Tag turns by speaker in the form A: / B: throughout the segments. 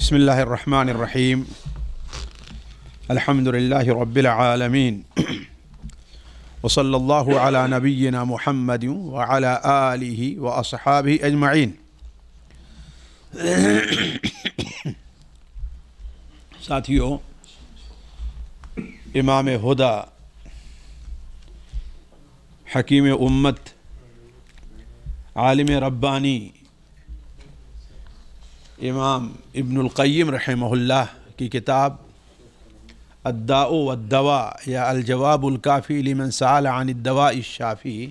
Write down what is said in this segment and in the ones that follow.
A: بسم اللہ الرحمن الرحیم الحمد للہ رب العالمین وصلی اللہ علی نبینا محمد وعلی آلہ واصحابہ اجمعین۔ ساتھیو، امام ہدیٰ، حکیم امت، عالم ربانی امام ابن القیم رحمہ اللہ کی کتاب الداء والدواء یا الجواب الکافی لمن سأل عن الدواء الشافی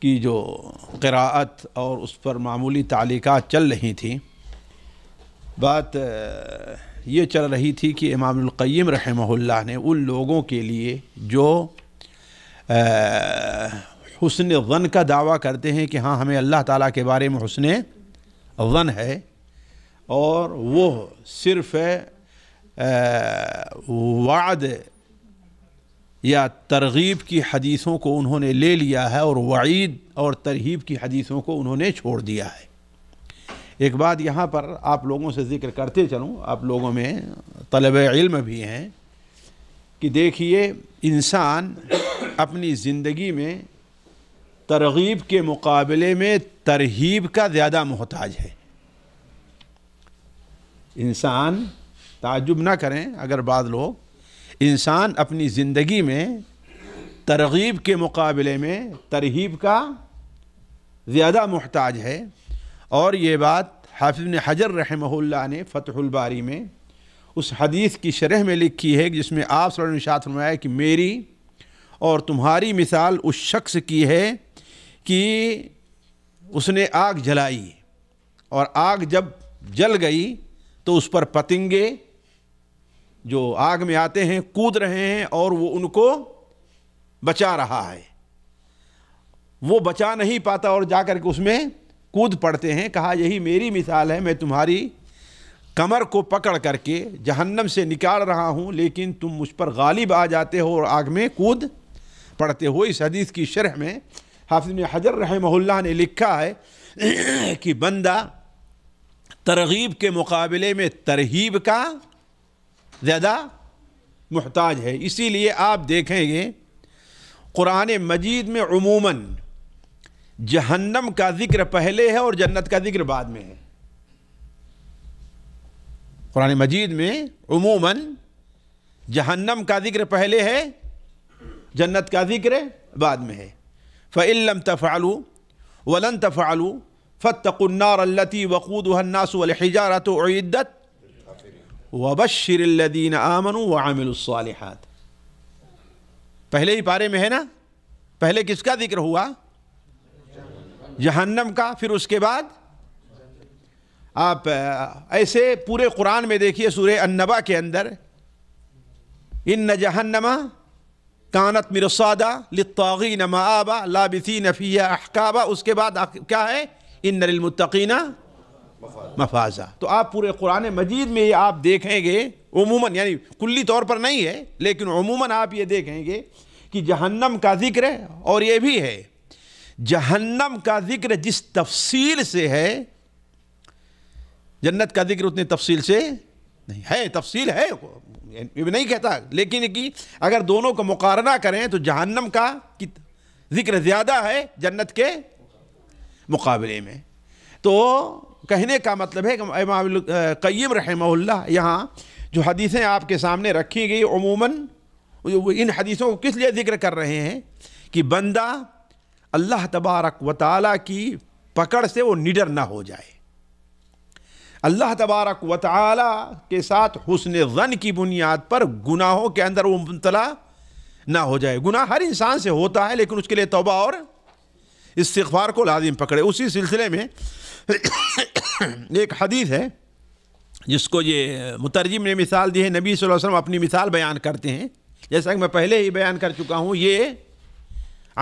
A: کی جو قراءت اور اس پر معمولی تعلیقات چل رہی تھیں، بات یہ چل رہی تھی کہ امام القیم رحمہ اللہ نے ان لوگوں کے لیے جو حسن ظن کا دعویٰ کرتے ہیں کہ ہاں ہمیں اللہ تعالیٰ کے بارے میں حسن ظن ہے، اور وہ صرف وعد یا ترغیب کی حدیثوں کو انہوں نے لے لیا ہے اور وعید اور ترہیب کی حدیثوں کو انہوں نے چھوڑ دیا ہے۔ ایک بات یہاں پر آپ لوگوں سے ذکر کرتے چلوں، آپ لوگوں میں طلب علم بھی ہیں، کہ دیکھیے انسان اپنی زندگی میں ترغیب کے مقابلے میں ترہیب کا زیادہ محتاج ہے۔ انسان، تعجب نہ کریں اگر بعض لوگ، انسان اپنی زندگی میں ترغیب کے مقابلے میں ترہیب کا زیادہ محتاج ہے، اور یہ بات حافظ ابن حجر رحمہ اللہ نے فتح الباری میں اس حدیث کی شرح میں لکھی ہے جس میں آپ صلی اللہ علیہ وسلم نے ارشاد فرمایا کہ میری اور تمہاری مثال اس شخص کی ہے کہ اس نے آگ جلائی، اور آگ جب جل گئی تو اس پر پتنگے جو آگ میں آتے ہیں کود رہے ہیں اور وہ ان کو بچا رہا ہے۔ وہ بچا نہیں پاتا اور جا کر کے اس میں کود پڑتے ہیں۔ کہا یہی میری مثال ہے، میں تمہاری کمر کو پکڑ کر کے جہنم سے نکال رہا ہوں، لیکن تم مجھ پر غالب آ جاتے ہو اور آگ میں کود پڑتے ہو۔ اس حدیث کی شرح میں حافظ ابن حجر رحمہ اللہ نے لکھا ہے کہ بندہ ترغیب کے مقابلے میں ترہیب کا زیادہ محتاج ہے۔ اسی لیے آپ دیکھیں گے قرآن مجید میں عموماً جہنم کا ذکر پہلے ہے اور جنت کا ذکر بعد میں ہے۔ قرآن مجید میں عموماً جہنم کا ذکر پہلے ہے، جنت کا ذکر بعد میں ہے۔ فَإِن لَّمْ تَفْعَلُوا وَلَن تَفْعَلُوا فَاتَّقُوا النَّارَ الَّتِي وَقُودُهَا النَّاسُ وَالْحِجَارَةُ أُعِدَّتْ وَبَشِّرِ الَّذِينَ آمَنُوا وَعَمِلُوا الصَّالِحَاتِ۔ پہلے ہی پارے میں ہے نا، پہلے کس کا ذکر ہوا؟ جہنم کا، پھر اس کے بعد آپ ایسے پورے قرآن میں دیکھیے سورہ النبا کے اندر ان جہنم کانت مرصادا للطاغین مآبا لابثین فیہا احقابا، اس کے بعد کیا ہے؟ ان للمتقین مفازا۔ تو آپ پورے قرآن مجید میں یہ آپ دیکھیں گے عموماً، یعنی کلی طور پر نہیں ہے لیکن عموماً آپ یہ دیکھیں گے کہ جہنم کا ذکر ہے، اور یہ بھی ہے جہنم کا ذکر جس تفصیل سے ہے، جنت کا ذکر اتنی تفصیل سے نہیں ہے۔ تفصیل ہے، یہ بھی نہیں کہتا، لیکن کہ اگر دونوں کو مقارنہ کریں تو جہنم کا ذکر زیادہ ہے جنت کے مقابلے میں۔ تو کہنے کا مطلب ہے کہ امام القیم رحمہ اللہ یہاں جو حدیثیں آپ کے سامنے رکھی گئی عموماً ان حدیثوں کو کس لیے ذکر کر رہے ہیں کہ بندہ اللہ تبارک و تعالیٰ کی پکڑ سے وہ نڈر نہ ہو جائے، اللہ تبارک و تعالیٰ کے ساتھ حسن ظن کی بنیاد پر گناہوں کے اندر وہ مبتلا نہ ہو جائے۔ گناہ ہر انسان سے ہوتا ہے لیکن اس کے لیے توبہ اور استغفار کو لازم پکڑے۔ اسی سلسلے میں ایک حدیث ہے جس کو یہ مترجم نے مثال دی ہے، نبی صلی اللہ علیہ وسلم اپنی مثال بیان کرتے ہیں، جیسا کہ میں پہلے ہی بیان کر چکا ہوں، یہ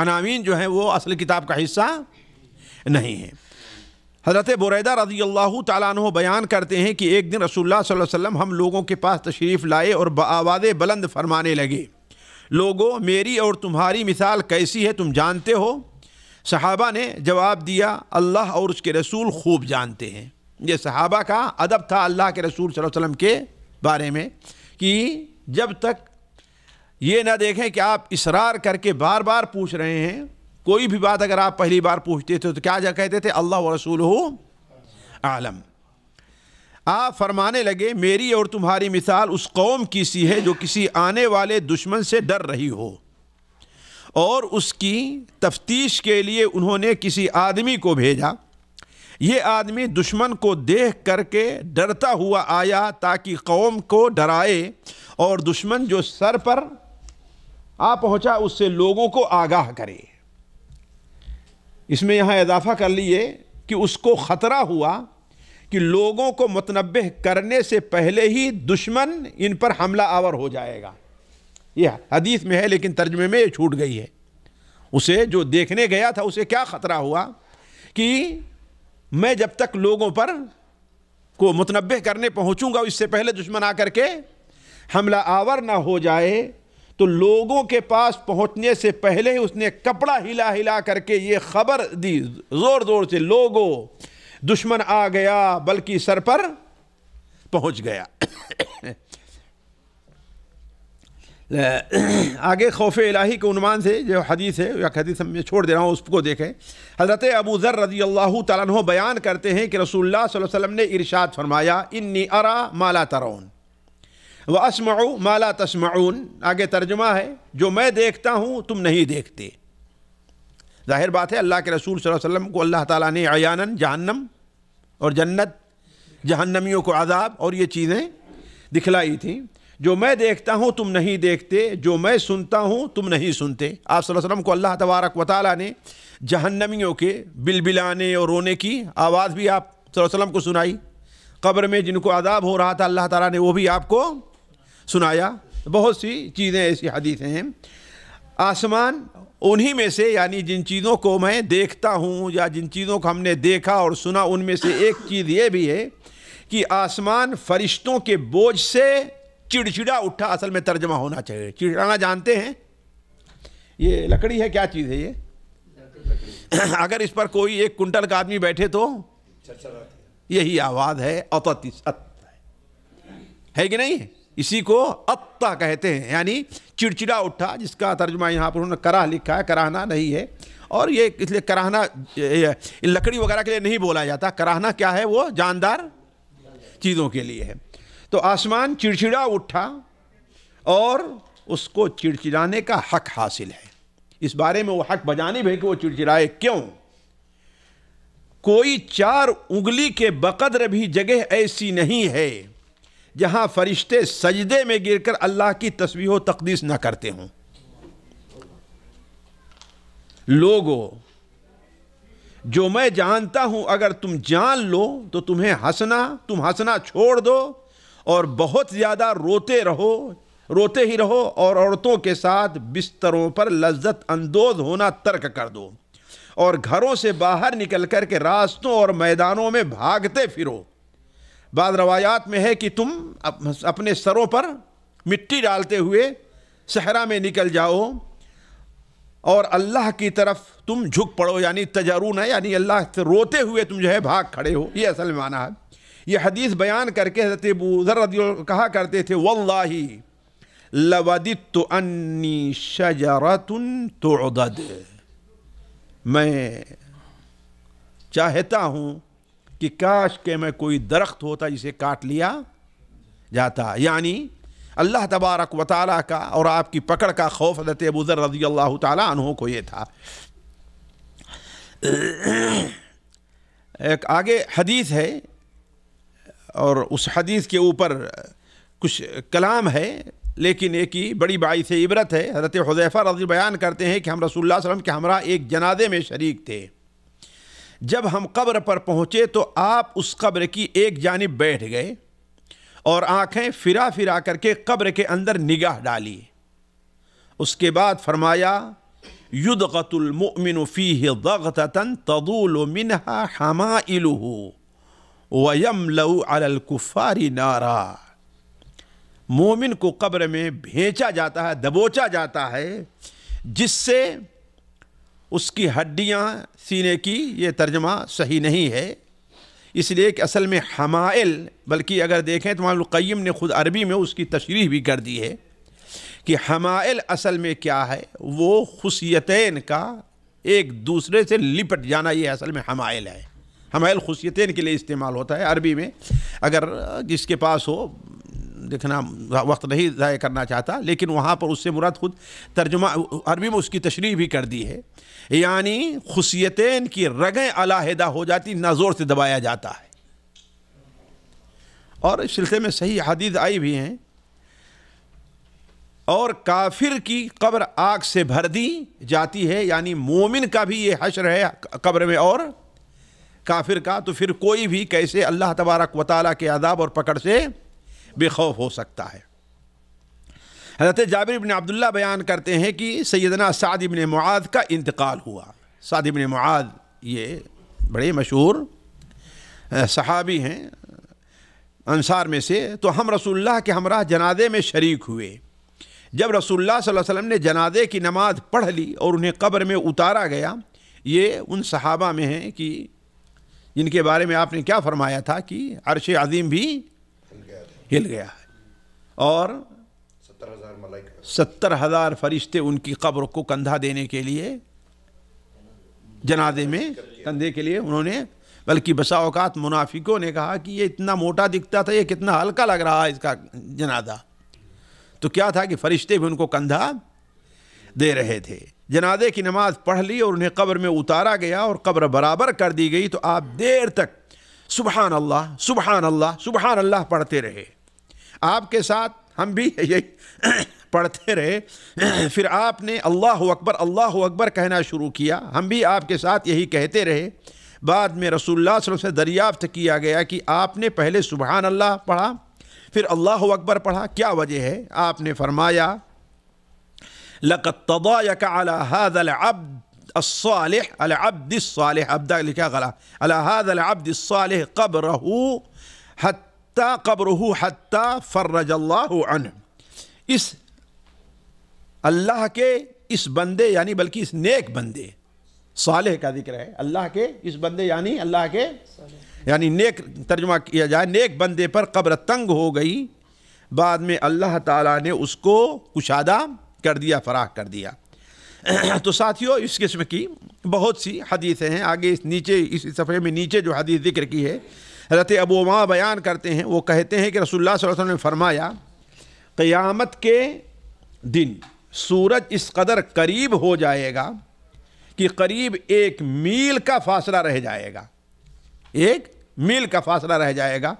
A: عناوین جو ہیں وہ اصل کتاب کا حصہ نہیں ہیں۔ حضرت بریدہ رضی اللہ تعالیٰ عنہ بیان کرتے ہیں کہ ایک دن رسول اللہ صلی اللہ علیہ وسلم ہم لوگوں کے پاس تشریف لائے اور بآواز بلند فرمانے لگے، لوگو میری اور تمہاری مثال کیسی ہے تم جانتے ہو؟ صحابہ نے جواب دیا اللہ اور اس کے رسول خوب جانتے ہیں۔ یہ صحابہ کا ادب تھا اللہ کے رسول صلی اللہ علیہ وسلم کے بارے میں کہ جب تک یہ نہ دیکھیں کہ آپ اصرار کر کے بار بار پوچھ رہے ہیں. کوئی بھی بات اگر آپ پہلی بار پوچھتے تھے تو کیا کہتے تھے؟ اللہ و رسولہ عالم. آپ فرمانے لگے میری اور تمہاری مثال اس قوم کی سی ہے جو کسی آنے والے دشمن سے ڈر رہی ہو اور اس کی تفتیش کے لیے انہوں نے کسی آدمی کو بھیجا. یہ آدمی دشمن کو دیکھ کر کے ڈرتا ہوا آیا تاکہ قوم کو ڈرائے اور دشمن جو سر پر آ پہنچا اس سے لوگوں کو آگاہ کرے. اس میں یہاں اضافہ کر لیے کہ اس کو خطرہ ہوا کہ لوگوں کو متنبہ کرنے سے پہلے ہی دشمن ان پر حملہ آور ہو جائے گا. یہ حدیث میں ہے لیکن ترجمے میں یہ چھوٹ گئی ہے. اسے جو دیکھنے گیا تھا اسے کیا خطرہ ہوا کہ میں جب تک لوگوں پر کو متنبہ کرنے پہنچوں گا اس سے پہلے دشمن آ کر کے حملہ آور نہ ہو جائے. تو لوگوں کے پاس پہنچنے سے پہلے ہی اس نے کپڑا ہلا ہلا کر کے یہ خبر دی زور زور سے، لوگوں دشمن آ گیا، بلکہ سر پر پہنچ گیا. آگے خوف الہی کے عنوان سے جو حدیث ہے، یا حدیث میں چھوڑ دے رہا ہوں، اس کو دیکھیں. حضرت ابو ذر رضی اللہ تعالیٰ عنہ بیان کرتے ہیں کہ رسول اللہ صلی اللہ علیہ وسلم نے ارشاد فرمایا انی ارا ما لا ترون واسمع ما لا تسمعون. آگے ترجمہ ہے جو میں دیکھتا ہوں تم نہیں دیکھتے. ظاہر بات ہے اللہ کے رسول صلی اللہ علیہ وسلم کو اللہ تعالیٰ نے عیاناً جہنم اور جنت، جہنمیوں کو عذاب اور یہ چیزیں دکھلائی تھیں. جو میں دیکھتا ہوں تم نہیں دیکھتے، جو میں سنتا ہوں تم نہیں سنتے. آپ صلی اللہ علیہ وسلم کو اللہ تبارک و تعالیٰ نے جہنمیوں کے بلبلانے اور رونے کی آواز بھی آپ صلی اللہ علیہ وسلم کو سنائی. قبر میں جن کو عذاب ہو رہا تھا اللہ تعالیٰ نے وہ بھی آپ کو سنایا. بہت سی چیزیں ایسی حدیثیں ہیں. آسمان انہی میں سے، یعنی جن چیزوں کو میں دیکھتا ہوں یا جن چیزوں کو ہم نے دیکھا اور سنا، ان میں سے ایک چیز یہ بھی ہے کہ آسمان فرشتوں کے بوجھ سے چڑچڑا اٹھا. اصل میں ترجمہ ہونا چاہیے. چڑچڑانا جانتے ہیں؟ یہ لکڑی ہے، کیا چیز ہے یہ؟ اگر اس پر کوئی 1 کنٹل کا آدمی بیٹھے تو یہی آواز ہے. ہے کہ نہیں؟ اسی کو اطا کہتے ہیں، یعنی چڑچڑا اٹھا، جس کا ترجمہ یہاں پر انہوں نے کراہ لکھا ہے، کراہنا نہیں ہے. اور یہ اس لیے کراہنا لکڑی وغیرہ کے لیے نہیں بولا جاتا. کراہنا کیا ہے؟ وہ جاندار چیزوں کے لیے ہے. تو آسمان چڑچڑا اٹھا اور اس کو چڑچڑانے کا حق حاصل ہے. اس بارے میں وہ حق بجانب ہے کہ وہ چڑچڑائے. کیوں؟ کوئی 4 انگلی کے بقدر بھی جگہ ایسی نہیں ہے جہاں فرشتے سجدے میں گر کر اللہ کی تسبیح و تقدیس نہ کرتے ہوں. لوگوں، جو میں جانتا ہوں اگر تم جان لو تو تم ہنسنا چھوڑ دو اور بہت زیادہ روتے ہی رہو اور عورتوں کے ساتھ بستروں پر لذت اندوز ہونا ترک کر دو اور گھروں سے باہر نکل کر کے راستوں اور میدانوں میں بھاگتے پھرو. بعض روایات میں ہے کہ تم اپنے سروں پر مٹی ڈالتے ہوئے صحرا میں نکل جاؤ اور اللہ کی طرف تم جھک پڑو، یعنی تجرون ہے، یعنی اللہ سے روتے ہوئے تم جو ہے بھاگ کھڑے ہو. یہ اصل معنی ہے. یہ حدیث بیان کر کے حضرت ابو ذر رضی اللہ عنہ کہا کرتے تھے واللہ لوددت انی شجرۃ تعضد. میں چاہتا ہوں کہ کاش کہ میں کوئی درخت ہوتا جسے کاٹ لیا جاتا. یعنی اللہ تبارک و تعالیٰ کا اور آپ کی پکڑ کا خوف حضرت ابو ذر رضی اللہ تعالیٰ عنہ کو یہ تھا. ایک آگے حدیث ہے اور اس حدیث کے اوپر کچھ کلام ہے، لیکن ایک ہی بڑی باعث عبرت ہے. حضرت حذیفہ رضی بیان کرتے ہیں کہ ہم رسول اللہ صلی اللہ علیہ وسلم کے ہمراہ ایک جنازے میں شریک تھے. جب ہم قبر پر پہنچے تو آپ اس قبر کی ایک جانب بیٹھ گئے اور آنکھیں پھرا کر کے قبر کے اندر نگاہ ڈالی. اس کے بعد فرمایا یدغت المؤمن فیہ ضغطۃ تضول منہا حمائلہ ویملأ علی الکفار نارا. مومن کو قبر میں بھینچا جاتا ہے، دبوچا جاتا ہے، جس سے اس کی ہڈیاں سینے کی، یہ ترجمہ صحیح نہیں ہے، اس لیے کہ اصل میں حمائل، بلکہ اگر دیکھیں تو امام القیم نے خود عربی میں اس کی تشریح بھی کر دی ہے کہ حمائل اصل میں کیا ہے، وہ خصیتین کا ایک دوسرے سے لپٹ جانا، یہ اصل میں حمائل ہے۔ حمائل خصیتین کے لیے استعمال ہوتا ہے عربی میں، اگر جس کے پاس ہو دیکھنا وقت نہیں ضائع کرنا چاہتا، لیکن وہاں پر اس سے مراد خود ترجمہ عربی میں اس کی تشریح بھی کر دی ہے، یعنی خصیتین کی رگیں علیحدہ ہو جاتی، نہ زور سے دبایا جاتا ہے۔ اور اس سلسلے میں صحیح حدیث آئی بھی ہیں، اور کافر کی قبر آگ سے بھر دی جاتی ہے، یعنی مومن کا بھی یہ حشر ہے قبر میں اور کافر کا، تو پھر کوئی بھی کیسے اللہ تبارک و تعالیٰ کے عذاب اور پکڑ سے بے خوف ہو سکتا ہے۔ حضرت جابر بن عبداللہ بیان کرتے ہیں کہ سیدنا سعد بن معاذ کا انتقال ہوا۔ سعد بن معاذ یہ بڑے مشہور صحابی ہیں انصار میں سے، تو ہم رسول اللہ کے ہمراہ جنازے میں شریک ہوئے۔ جب رسول اللہ صلی اللہ علیہ وسلم نے جنازے کی نماز پڑھ لی اور انہیں قبر میں اتارا گیا، یہ ان صحابہ میں ہیں کہ جن کے بارے میں آپ نے کیا فرمایا تھا کہ عرش عظیم بھی ہل گیا ہے، اور 70,000 فرشتے ان کی قبر کو کندھا دینے کے لیے، جنازے میں کندھے کے لیے انہوں نے، بلکہ بسا اوقات منافقوں نے کہا کہ یہ اتنا موٹا دکھتا تھا، یہ کتنا ہلکا لگ رہا ہے اس کا جنازہ، تو کیا تھا کہ فرشتے بھی ان کو کندھا دے رہے تھے۔ جنازے کی نماز پڑھ لی اور انہیں قبر میں اتارا گیا اور قبر برابر کر دی گئی، تو آپ دیر تک سبحان اللہ سبحان اللہ سبحان اللہ پڑھتے رہے، آپ کے ساتھ ہم بھی یہی پڑھتے رہے۔ پھر آپ نے اللہ اکبر کہنا شروع کیا، ہم بھی آپ کے ساتھ یہی کہتے رہے۔ بعد میں رسول اللہ صلی اللہ علیہ وسلم سے دریافت کیا گیا کہ آپ نے پہلے سبحان اللہ پڑھا پھر اللہ اکبر پڑھا، کیا وجہ ہے؟ آپ نے فرمایا لَقَدْ تَضَايَكَ عَلَى هَذَا الْعَبْدِ الصَّالِحِ الْعَبْدِ الصَّالِحِ عبد لکھا غلا عَلَى هَذَا الْعَبْدِ الصَّالِحِ قَبْرُهُ حَتَّى فَرَّجَ اللَّهُ عَنْهُ، اس اللہ کے اس بندے یعنی بلکہ اس نیک بندے، صالح کا ذکر ہے، اللہ کے اس بندے یعنی اللہ کے یعنی نیک ترجمہ کیا جائے، نیک بندے پر قبر تنگ ہو گئی، بعد میں اللہ تعالیٰ نے اس کو کشادہ کر دیا، فراخ کر دیا۔ تو ساتھیوں اس قسم کی بہت سی حدیثیں ہیں، آگے نیچے اس صفحے میں نیچے جو حدیث ذکر کی ہے حضرت ابو امامہ بیان کرتے ہیں، وہ کہتے ہیں کہ رسول اللہ صلی اللہ علیہ وسلم نے فرمایا قیامت کے دن سورج اس قدر قریب ہو جائے گا کہ قریب 1 میل کا فاصلہ رہ جائے گا، 1 میل کا فاصلہ رہ جائے گا،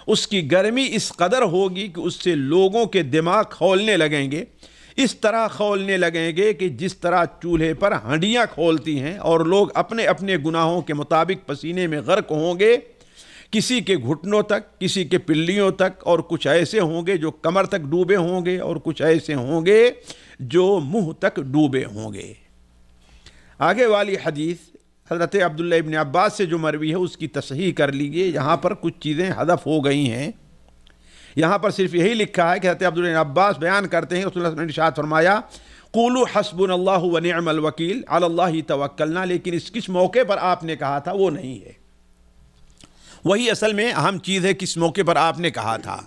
A: اس کی گرمی اس قدر ہوگی کہ اس سے لوگوں کے دماغ کھولنے لگیں گے، اس طرح کھولنے لگیں گے کہ جس طرح چولہے پر ہنڈیاں کھولتی ہیں، اور لوگ اپنے اپنے گناہوں کے مطابق پسینے میں غرق ہوں گے، کسی کے گھٹنوں تک، کسی کے پلیوں تک، اور کچھ ایسے ہوں گے جو کمر تک ڈوبے ہوں گے، اور کچھ ایسے ہوں گے جو منہ تک ڈوبے ہوں گے۔ آگے والی حدیث حضرت عبداللہ ابن عباس سے جو مروی ہے اس کی تصحیح کر لیجئے، یہاں پر کچھ چیزیں حذف ہو گئی ہیں، یہاں پر صرف یہی لکھا ہے کہ حضرت عبداللہ ابن عباس بیان کرتے ہیں رسول اللہ نے ارشاد فرمایا قولوا حسبنا اللہ ونعم الوکیل علی اللہ توکلنا، لیکن اس کس موقع پر آپ نے کہا تھا وہ نہیں ہے، وہی اصل میں اہم چیز ہے، کس موقع پر آپ نے کہا تھا۔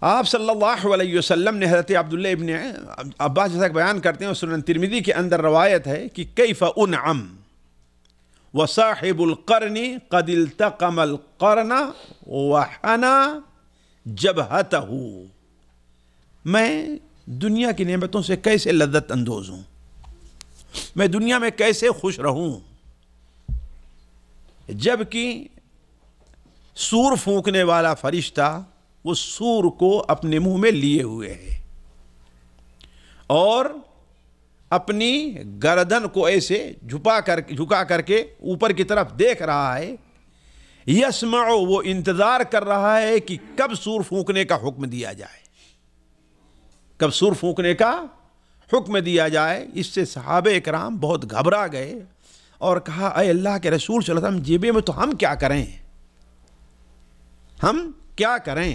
A: آپ صلی اللہ علیہ وسلم نے حضرت عبداللہ ابن عباس جیسا بیان کرتے ہیں، سنن ترمذی کے اندر روایت ہے کہ کیف انعم وصاحب القرن قد التقم القرن وحنا جبہتہ، میں دنیا کی نعمتوں سے کیسے لذت اندوز ہوں، میں دنیا میں کیسے خوش رہوں، جبکہ سور پھونکنے والا فرشتہ وہ سور کو اپنے منہ میں لیے ہوئے ہے اور اپنی گردن کو ایسے جھکا کر کے اوپر کی طرف دیکھ رہا ہے، یسمع، وہ انتظار کر رہا ہے کہ کب سور پھونکنے کا حکم دیا جائے، کب سور پھونکنے کا حکم دیا جائے۔ اس سے صحابہ اکرام بہت گھبرا گئے اور کہا اے اللہ کے رسول صلی اللہ علیہ وسلم، جیبے میں تو ہم کیا کریں، ہم کیا کریں؟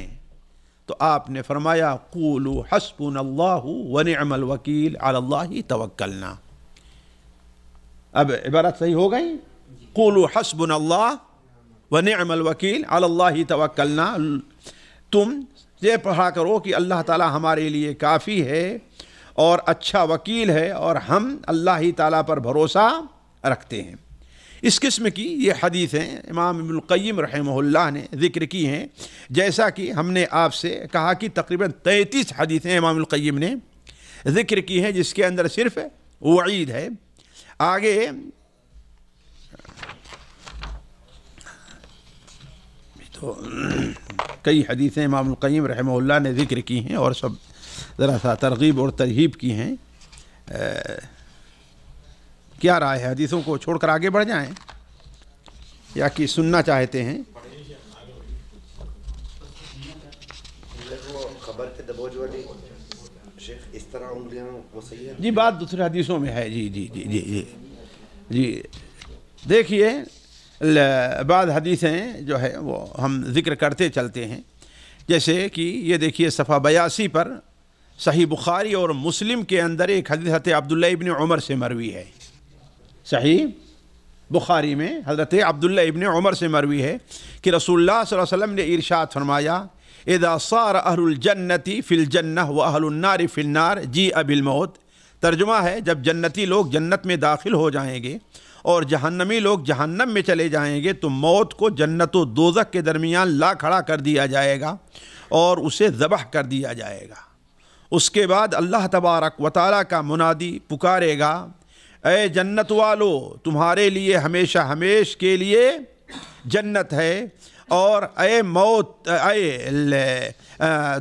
A: تو آپ نے فرمایا قولوا حسبنا اللہ ونعم الوکیل علی اللہ توکلنا۔ اب عبارت صحیح ہو گئی، قولوا حسبنا اللہ ونعم الوکیل علی اللہ توکلنا، تم یہ پڑھا کرو کہ اللہ تعالیٰ ہمارے لیے کافی ہے اور اچھا وکیل ہے، اور ہم اللہ ہی تعالیٰ پر بھروسہ رکھتے ہیں۔ اس قسم کی یہ حدیثیں امام ابن القیم رحمہ اللہ نے ذکر کی ہیں، جیسا کہ ہم نے آپ سے کہا کہ تقریباً 33 حدیثیں امام القیم نے ذکر کی ہیں، جس کے اندر صرف وعید ہے۔ آگے تو کئی حدیثیں امام القیم رحمہ اللہ نے ذکر کی ہیں اور سب ذرا سا ترغیب اور ترہیب کی ہیں۔ کیا رائے ہے، حدیثوں کو چھوڑ کر آگے بڑھ جائیں یا کہ سننا چاہتے ہیں؟
B: خبر کے دبوچ والی شیخ اس طرح انگلیاں وہ صحیح ہے؟
A: جی بات دوسرے حدیثوں میں ہے۔ جی جی جی جی جی جی دیکھیے بعض حدیثیں جو ہے وہ ہم ذکر کرتے چلتے ہیں، جیسے کہ یہ دیکھیے صفحہ 82 پر صحیح بخاری اور مسلم کے اندر ایک حدیث حضرت عبداللہ ابن عمر سے مروی ہے۔ صحیح بخاری میں حضرت عبداللہ ابن عمر سے مروی ہے کہ رسول اللہ صلی اللہ علیہ وسلم نے ارشاد فرمایا اذا صار اہل الجنت فی الجنہ واہل النار فی النار جیء بالموت۔ ترجمہ ہے، جب جنتی لوگ جنت میں داخل ہو جائیں گے اور جہنمی لوگ جہنم میں چلے جائیں گے تو موت کو جنت و دوزخ کے درمیان لا کھڑا کر دیا جائے گا اور اسے ذبح کر دیا جائے گا۔ اس کے بعد اللہ تبارک و تعالیٰ کا منادی پکارے گا، اے جنت والو تمہارے لیے ہمیشہ ہمیش کے لیے جنت ہے، اور اے موت اے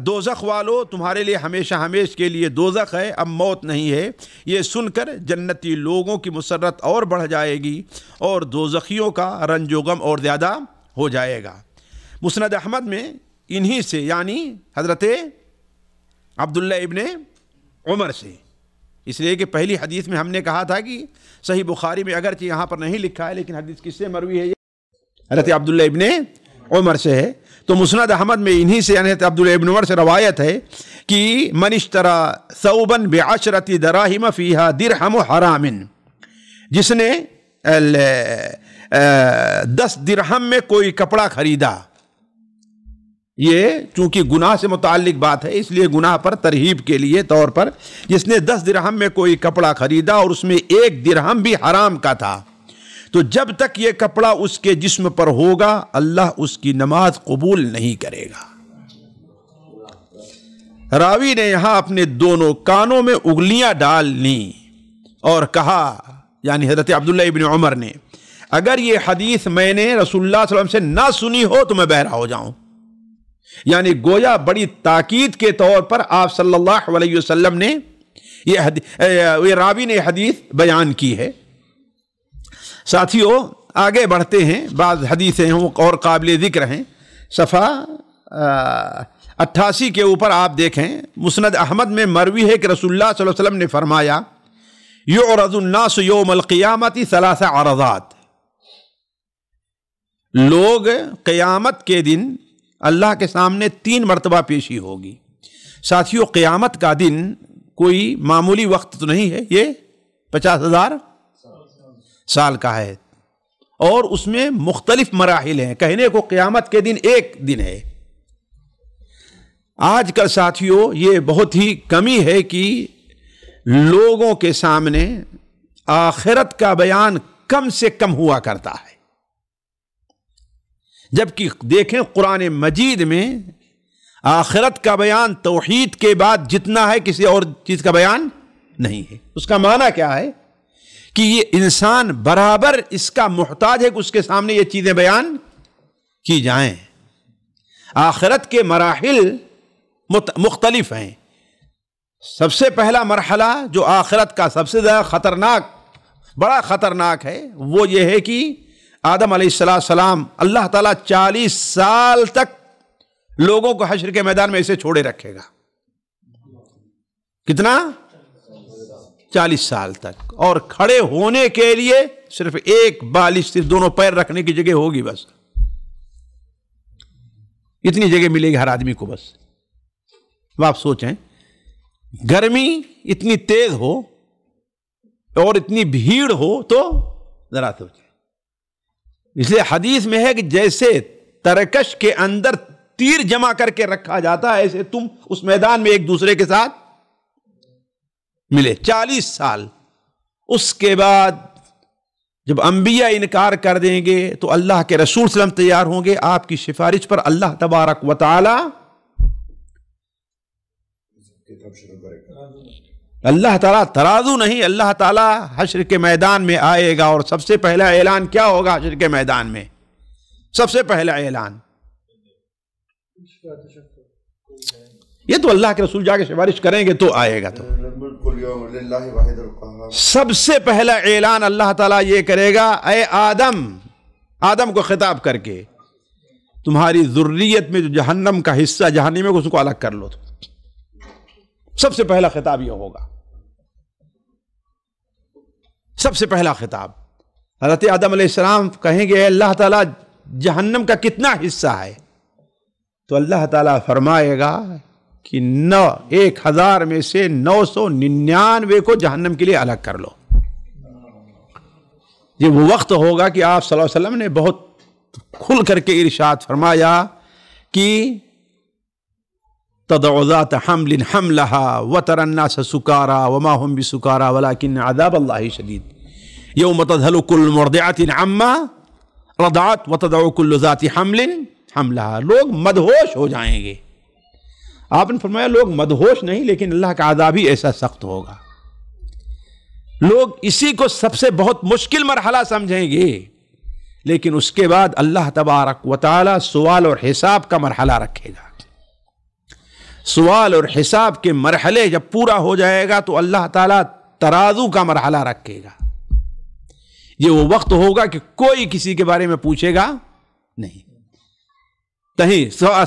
A: دوزخ والو تمہارے لیے ہمیشہ ہمیش کے لیے دوزخ ہے، اب موت نہیں ہے۔ یہ سن کر جنتی لوگوں کی مسرت اور بڑھ جائے گی اور دوزخیوں کا رنج و غم اور زیادہ ہو جائے گا۔ مسند احمد میں انہی سے یعنی حضرت عبداللہ ابن عمر سے، اس لیے کہ پہلی حدیث میں ہم نے کہا تھا کہ صحیح بخاری میں اگرچہ یہاں پر نہیں لکھا ہے لیکن حدیث کس سے مروی ہے؟ یہ حضرت عبداللہ ابن عمر سے ہے۔ تو مسند احمد میں انہی سے یعنی حضرت عبداللہ ابن عمر سے روایت ہے کہ من اشترى ثوبا بعشرة دراہم فیہا درہم حرام، جس نے 10 درہم میں کوئی کپڑا خریدا، یہ چونکہ گناہ سے متعلق بات ہے اس لیے گناہ پر ترہیب کے لیے طور پر، جس نے 10 درہم میں کوئی کپڑا خریدا اور اس میں 1 درہم بھی حرام کا تھا، تو جب تک یہ کپڑا اس کے جسم پر ہوگا اللہ اس کی نماز قبول نہیں کرے گا۔ راوی نے یہاں اپنے دونوں کانوں میں انگلیاں ڈال لیں اور کہا، یعنی حضرت عبداللہ ابن عمر نے، اگر یہ حدیث میں نے رسول اللہ صلی اللہ علیہ وسلم سے نہ سنی ہو تو میں بہرا ہو جاؤں۔ یعنی گویا بڑی تاکید کے طور پر آپ صلی اللہ علیہ وسلم نے یہ راوی نے حدیث بیان کی ہے۔ ساتھیوں آگے بڑھتے ہیں، بعض حدیثیں اور قابل ذکر ہیں۔ صفحہ 88 کے اوپر آپ دیکھیں، مسند احمد میں مروی ہے کہ رسول اللہ صلی اللہ علیہ وسلم نے فرمایا یعرض الناس یوم القیامت 3 عرضات، لوگ قیامت کے دن اللہ کے سامنے 3 مرتبہ پیشی ہوگی۔ ساتھیوں قیامت کا دن کوئی معمولی وقت تو نہیں ہے، یہ 50,000 سال کا ہے اور اس میں مختلف مراحل ہیں۔ کہنے کو قیامت کے دن ایک دن ہے، آج کل ساتھیوں یہ بہت ہی کمی ہے کہ لوگوں کے سامنے آخرت کا بیان کم سے کم ہوا کرتا ہے، جبکہ دیکھیں قرآن مجید میں آخرت کا بیان توحید کے بعد جتنا ہے کسی اور چیز کا بیان نہیں ہے۔ اس کا معنی کیا ہے کہ یہ انسان برابر اس کا محتاج ہے کہ اس کے سامنے یہ چیزیں بیان کی جائیں۔ آخرت کے مراحل مختلف ہیں۔ سب سے پہلا مرحلہ جو آخرت کا سب سے زیادہ خطرناک، بڑا خطرناک ہے، وہ یہ ہے کہ آدم علیہ السلام اللہ تعالیٰ 40 سال تک لوگوں کو حشر کے میدان میں اسے چھوڑے رکھے گا۔ کتنا؟ 40 سال تک، اور کھڑے ہونے کے لیے صرف ایک بالش، صرف دونوں پیر رکھنے کی جگہ ہوگی، بس اتنی جگہ ملے گی ہر آدمی کو۔ بس اب آپ سوچیں، گرمی اتنی تیز ہو اور اتنی بھیڑ ہو تو ذرا سوچیں، اس لیے حدیث میں ہے کہ جیسے ترکش کے اندر تیر جمع کر کے رکھا جاتا ہے ایسے تم اس میدان میں ایک دوسرے کے ساتھ ملے 40 سال. اس کے بعد جب انبیاء انکار کر دیں گے تو اللہ کے رسول صلی اللہ علیہ وسلم تیار ہوں گے آپ کی سفارش پر. اللہ تبارک و تعالی ترازو نہیں، اللہ تعالیٰ حشر کے میدان میں آئے گا اور سب سے پہلا اعلان کیا ہوگا حشر کے میدان میں؟ سب سے پہلا اعلان یہ تو اللہ کے رسول جا کے سفارش کریں گے تو آئے گا. تو سب سے پہلا اعلان اللہ تعالیٰ یہ کرے گا، اے آدم کو خطاب کر کے تمہاری ذریت میں جو جہنم کا حصہ جہنم ہے اس کو الگ کر لو. سب سے پہلا خطاب یہ ہوگا، سب سے پہلا خطاب. حضرت آدم علیہ السلام کہیں گے اے اللہ تعالیٰ جہنم کا کتنا حصہ ہے؟ تو اللہ تعالیٰ فرمائے گا کہ 1000 میں سے 999 کو جہنم کے لیے الگ کر لو. یہ وہ وقت ہوگا کہ آپ صلی اللہ علیہ وسلم نے بہت کھل کر کے ارشاد فرمایا کہ تضع ذات حمل حملها وترى الناس سكارى وما هم بسكارى ولكن عذاب الله شديد يوم تذهل كل مرضعة عما رضعت وتضع كل ذات حمل حملها. لوگ مدہوش ہو جائیں گے. آپ نے فرمایا لوگ مدہوش نہیں، لیکن اللہ کا عذاب ہی ایسا سخت ہوگا. لوگ اسی کو سب سے بہت مشکل مرحلہ سمجھیں گے، لیکن اس کے بعد اللہ تبارک و تعالی سوال اور حساب کا مرحلہ رکھے گا. سوال اور حساب کے مرحلے جب پورا ہو جائے گا تو اللہ تعالیٰ ترازو کا مرحلہ رکھے گا. یہ وہ وقت ہوگا کہ کوئی کسی کے بارے میں پوچھے گا نہیں.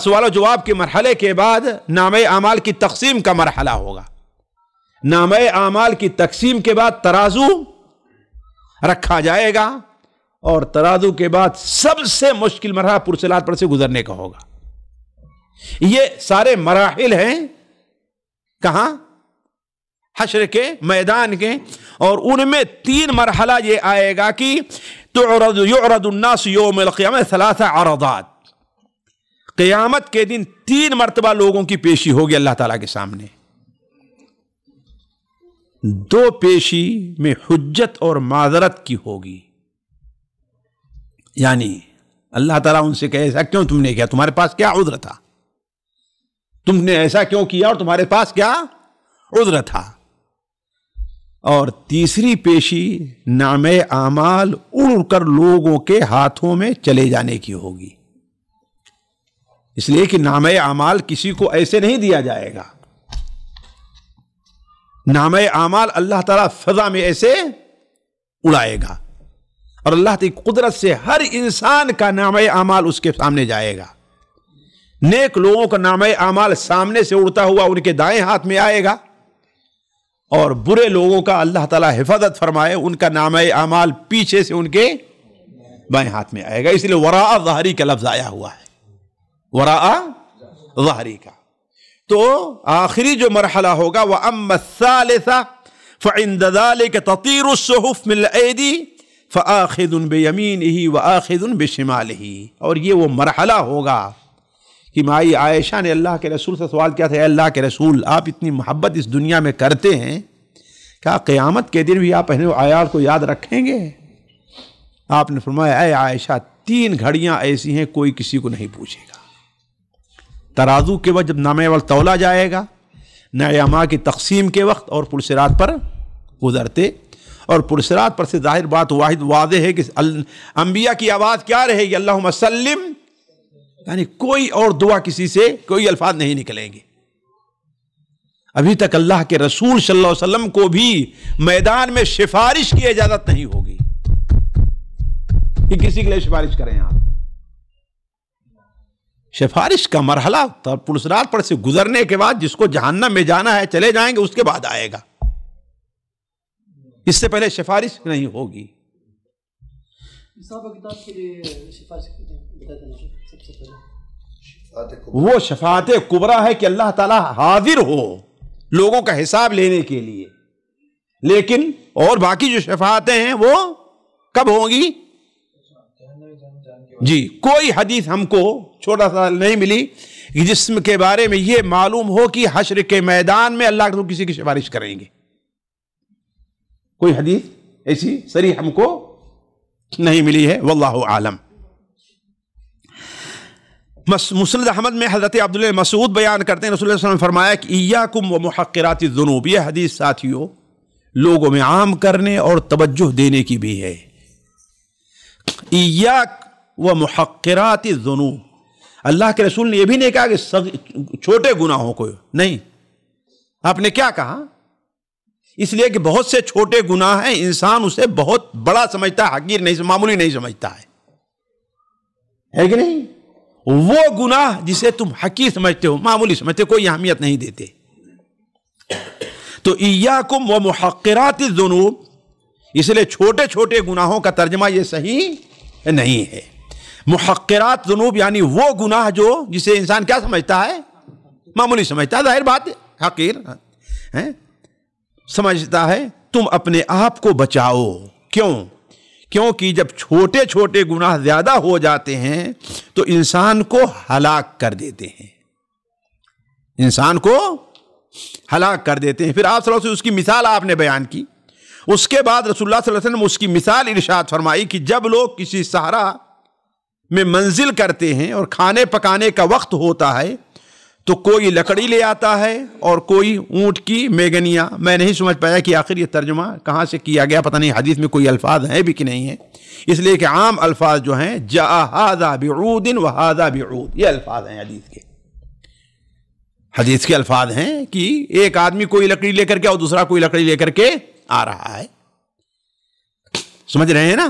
A: سوال و جواب کے مرحلے کے بعد نامہ اعمال کی تقسیم کا مرحلہ ہوگا. نامہ اعمال کی تقسیم کے بعد ترازو رکھا جائے گا، اور ترازو کے بعد سب سے مشکل مرحلہ پرسلات پر سے گزرنے کا ہوگا. یہ سارے مراحل ہیں کہاں؟ حشر کے میدان کے. اور ان میں 3 مرحلہ یہ آئے گا کہ یعرض الناس یوم القیامہ 3 عرضات. قیامت کے دن 3 مرتبہ لوگوں کی پیشی ہوگی اللہ تعالیٰ کے سامنے. 2 پیشی میں حجت اور معذرت کی ہوگی، یعنی اللہ تعالیٰ ان سے کہے ایسا کیوں تم نے کیا، تمہارے پاس کیا عذر تھا، تم نے ایسا کیوں کیا اور تمہارے پاس کیا عذر تھا. اور تیسری پیشی نامہ اعمال اڑ کر لوگوں کے ہاتھوں میں چلے جانے کی ہوگی. اس لیے کہ نامہ اعمال کسی کو ایسے نہیں دیا جائے گا. نامہ اعمال اللہ تعالیٰ فضا میں ایسے اڑائے گا، اور اللہ کی قدرت سے ہر انسان کا نامہ اعمال اس کے سامنے جائے گا. نیک لوگوں کا نامہ اعمال سامنے سے اڑتا ہوا ان کے دائیں ہاتھ میں آئے گا، اور برے لوگوں کا اللہ تعالیٰ حفاظت فرمائے ان کا نامہ اعمال پیچھے سے ان کے بائیں ہاتھ میں آئے گا. اس لیے وراء ظہری کا لفظ آیا ہوا ہے، وراء ظہری کا. تو آخری جو مرحلہ ہوگا وَأَمَّا الثَّالِثَ فَعِنْدَ ذَلِكَ تَطِيرُ الصُّحُفُ مِنْ الْأَيْدِي فَآخِذٌ بِيَمِينِهِ وَآخِذٌ بِشِمَالِهِ. اور یہ وہ مرحلہ ہوگا کہ مائی عائشہ نے اللہ کے رسول سے سوال کیا تھا، اے اللہ کے رسول آپ اتنی محبت اس دنیا میں کرتے ہیں، کیا قیامت کے دن بھی آپ اپنے آیات کو یاد رکھیں گے؟ آپ نے فرمایا اے عائشہ 3 گھڑیاں ایسی ہیں کوئی کسی کو نہیں پوچھے گا. ترازو کے وقت جب نامہ اعمال تولا جائے گا، نامہ اعمال کی تقسیم کے وقت، اور پرصراط پر گزرتے. اور پرصراط پر سے ظاہر بات واضح ہے کہ انبیاء کی آواز کیا رہے گی؟ اللہم سلم، یعنی کوئی اور دعا کسی سے کوئی الفاظ نہیں نکلیں گے. ابھی تک اللہ کے رسول صلی اللہ علیہ وسلم کو بھی میدان میں سفارش کی اجازت نہیں ہوگی کہ کسی کے لیے سفارش کریں. آپ سفارش کا مرحلہ پرصراط پر سے گزرنے کے بعد جس کو جہنم میں جانا ہے چلے جائیں گے، اس کے بعد آئے گا. اس سے پہلے سفارش نہیں ہوگی. وہ شفاعت کبریٰ ہے کہ اللہ تعالیٰ حاضر ہو لوگوں کا حساب لینے کے لیے. لیکن اور باقی جو شفاعتیں ہیں وہ کب ہوں گی؟ جی کوئی حدیث ہم کو چھوٹا سا نہیں ملی کہ جسم کے بارے میں یہ معلوم ہو کہ حشر کے میدان میں اللہ کے رسول کسی کی سفارش کریں گے. کوئی حدیث ایسی صریح ہم کو نہیں ملی ہے، واللہ عالم. مسند احمد میں حضرت عبداللہ مسعود بیان کرتے ہیں رسول اللہ صلی اللہ علیہ وسلم نے فرمایا کہ ایاکم ومحقرات الذنوب، یہ حدیث ساتھیوں لوگوں میں عام کرنے اور توجہ دینے کی بھی ہے. ایاک ومحقرات الذنوب، اللہ کے رسول نے یہ بھی نہیں کہا کہ چھوٹے گناہوں کو نہیں. آپ نے کیا کہا؟ اس لیے کہ بہت سے چھوٹے گناہ ہیں انسان اسے بہت بڑا سمجھتا ہے، حقیر نہیں، معمولی نہیں سمجھتا ہے کہ نہیں؟ وہ گناہ جسے تم حقیر سمجھتے ہو، معمولی سمجھتے ہو، کوئی اہمیت نہیں دیتے. تو ایاکم ومحقرات الذنوب، اس لیے چھوٹے چھوٹے گناہوں کا ترجمہ یہ صحیح نہیں ہے. محقرات ذنوب یعنی وہ گناہ جو جسے انسان کیا سمجھتا ہے؟ معمولی سمجھتا ہے، ظاہر بات ہے، حقیر سمجھتا ہے. تم اپنے آپ کو بچاؤ. کیونکہ جب چھوٹے چھوٹے گناہ زیادہ ہو جاتے ہیں تو انسان کو ہلاک کر دیتے ہیں، انسان کو ہلاک کر دیتے ہیں. پھر آپ صلی اللہ علیہ وسلم اس کی مثال آپ نے بیان کی. اس کے بعد رسول اللہ صلی اللہ علیہ وسلم اس کی مثال ارشاد فرمائی کہ جب لوگ کسی صحرا میں منزل کرتے ہیں اور کھانے پکانے کا وقت ہوتا ہے تو کوئی لکڑی لے آتا ہے اور کوئی اونٹ کی میگنیاں. میں نہیں سمجھ پایا کہ آخر یہ ترجمہ کہاں سے کیا گیا، پتہ نہیں حدیث میں کوئی الفاظ ہیں بھی کہ نہیں ہیں، اس لیے کہ عام الفاظ جو ہیں جاء ھذا بعود وھذا بعود، یہ الفاظ ہیں حدیث کے الفاظ ہیں کہ ایک آدمی کوئی لکڑی لے کر کے اور دوسرا کوئی لکڑی لے کر کے آ رہا ہے. سمجھ رہے ہیں نا؟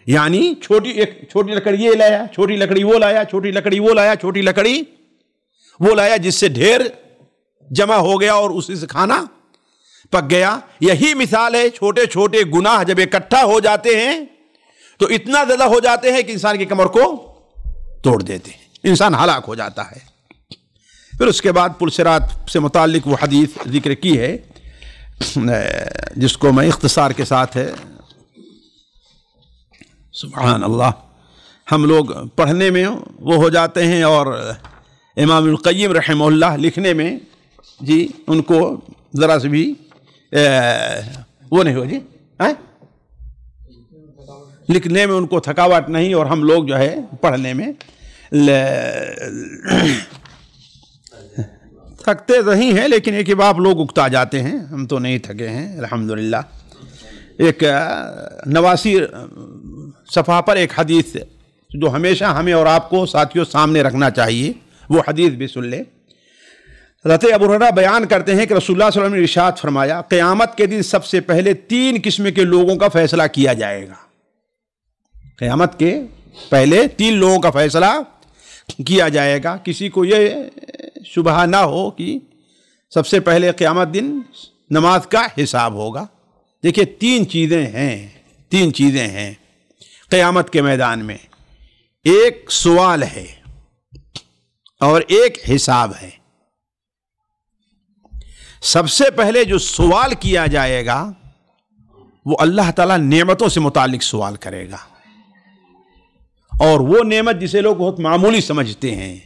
A: یعنی ایک چھوٹی لکڑی یہ لایا، چھوٹی لکڑی وہ لایا، چھوٹی لکڑی وہ لایا، چھوٹی لکڑی وہ لایا، جس سے ڈھیر جمع ہو گیا اور اسی سے کھانا پک گیا. یہی مثال ہے، چھوٹے چھوٹے گناہ جب اکٹھا ہو جاتے ہیں تو اتنا زیادہ ہو جاتے ہیں کہ انسان کی کمر کو توڑ دیتے ہیں، انسان ہلاک ہو جاتا ہے. پھر اس کے بعد پلسرات سے متعلق وہ حدیث ذکر کی ہے جس کو میں اختصار کے ساتھ ہے، سبحان اللہ، ہم لوگ پڑھنے میں وہ ہو جاتے ہیں اور امام القیم رحمہ اللہ لکھنے میں جی ان کو ذرا سے بھی وہ نہیں ہو جی لکھنے میں ان کو تھکاوٹ نہیں، اور ہم لوگ جو ہے پڑھنے میں تھکتے نہیں ہیں، لیکن ایک بار لوگ اکتا جاتے ہیں. ہم تو نہیں تھکے ہیں الحمدللہ. ایک 89 صفحہ پر ایک حدیث جو ہمیشہ ہمیں اور آپ کو ساتھیوں سامنے رکھنا چاہیے، وہ حدیث بھی سن لیں. حضرت ابو ہریرہ بیان کرتے ہیں کہ رسول اللہ صلی اللہ علیہ وسلم نے ارشاد فرمایا قیامت کے دن سب سے پہلے 3 قسم کے لوگوں کا فیصلہ کیا جائے گا. قیامت کے پہلے 3 لوگوں کا فیصلہ کیا جائے گا. کسی کو یہ شبہ نہ ہو کہ سب سے پہلے قیامت دن نماز کا حساب ہوگا. دیکھیے 3 چیزیں ہیں قیامت کے میدان میں. ایک سوال ہے اور ایک حساب ہے. سب سے پہلے جو سوال کیا جائے گا وہ اللہ تعالیٰ نعمتوں سے متعلق سوال کرے گا، اور وہ نعمت جسے لوگ بہت معمولی سمجھتے ہیں،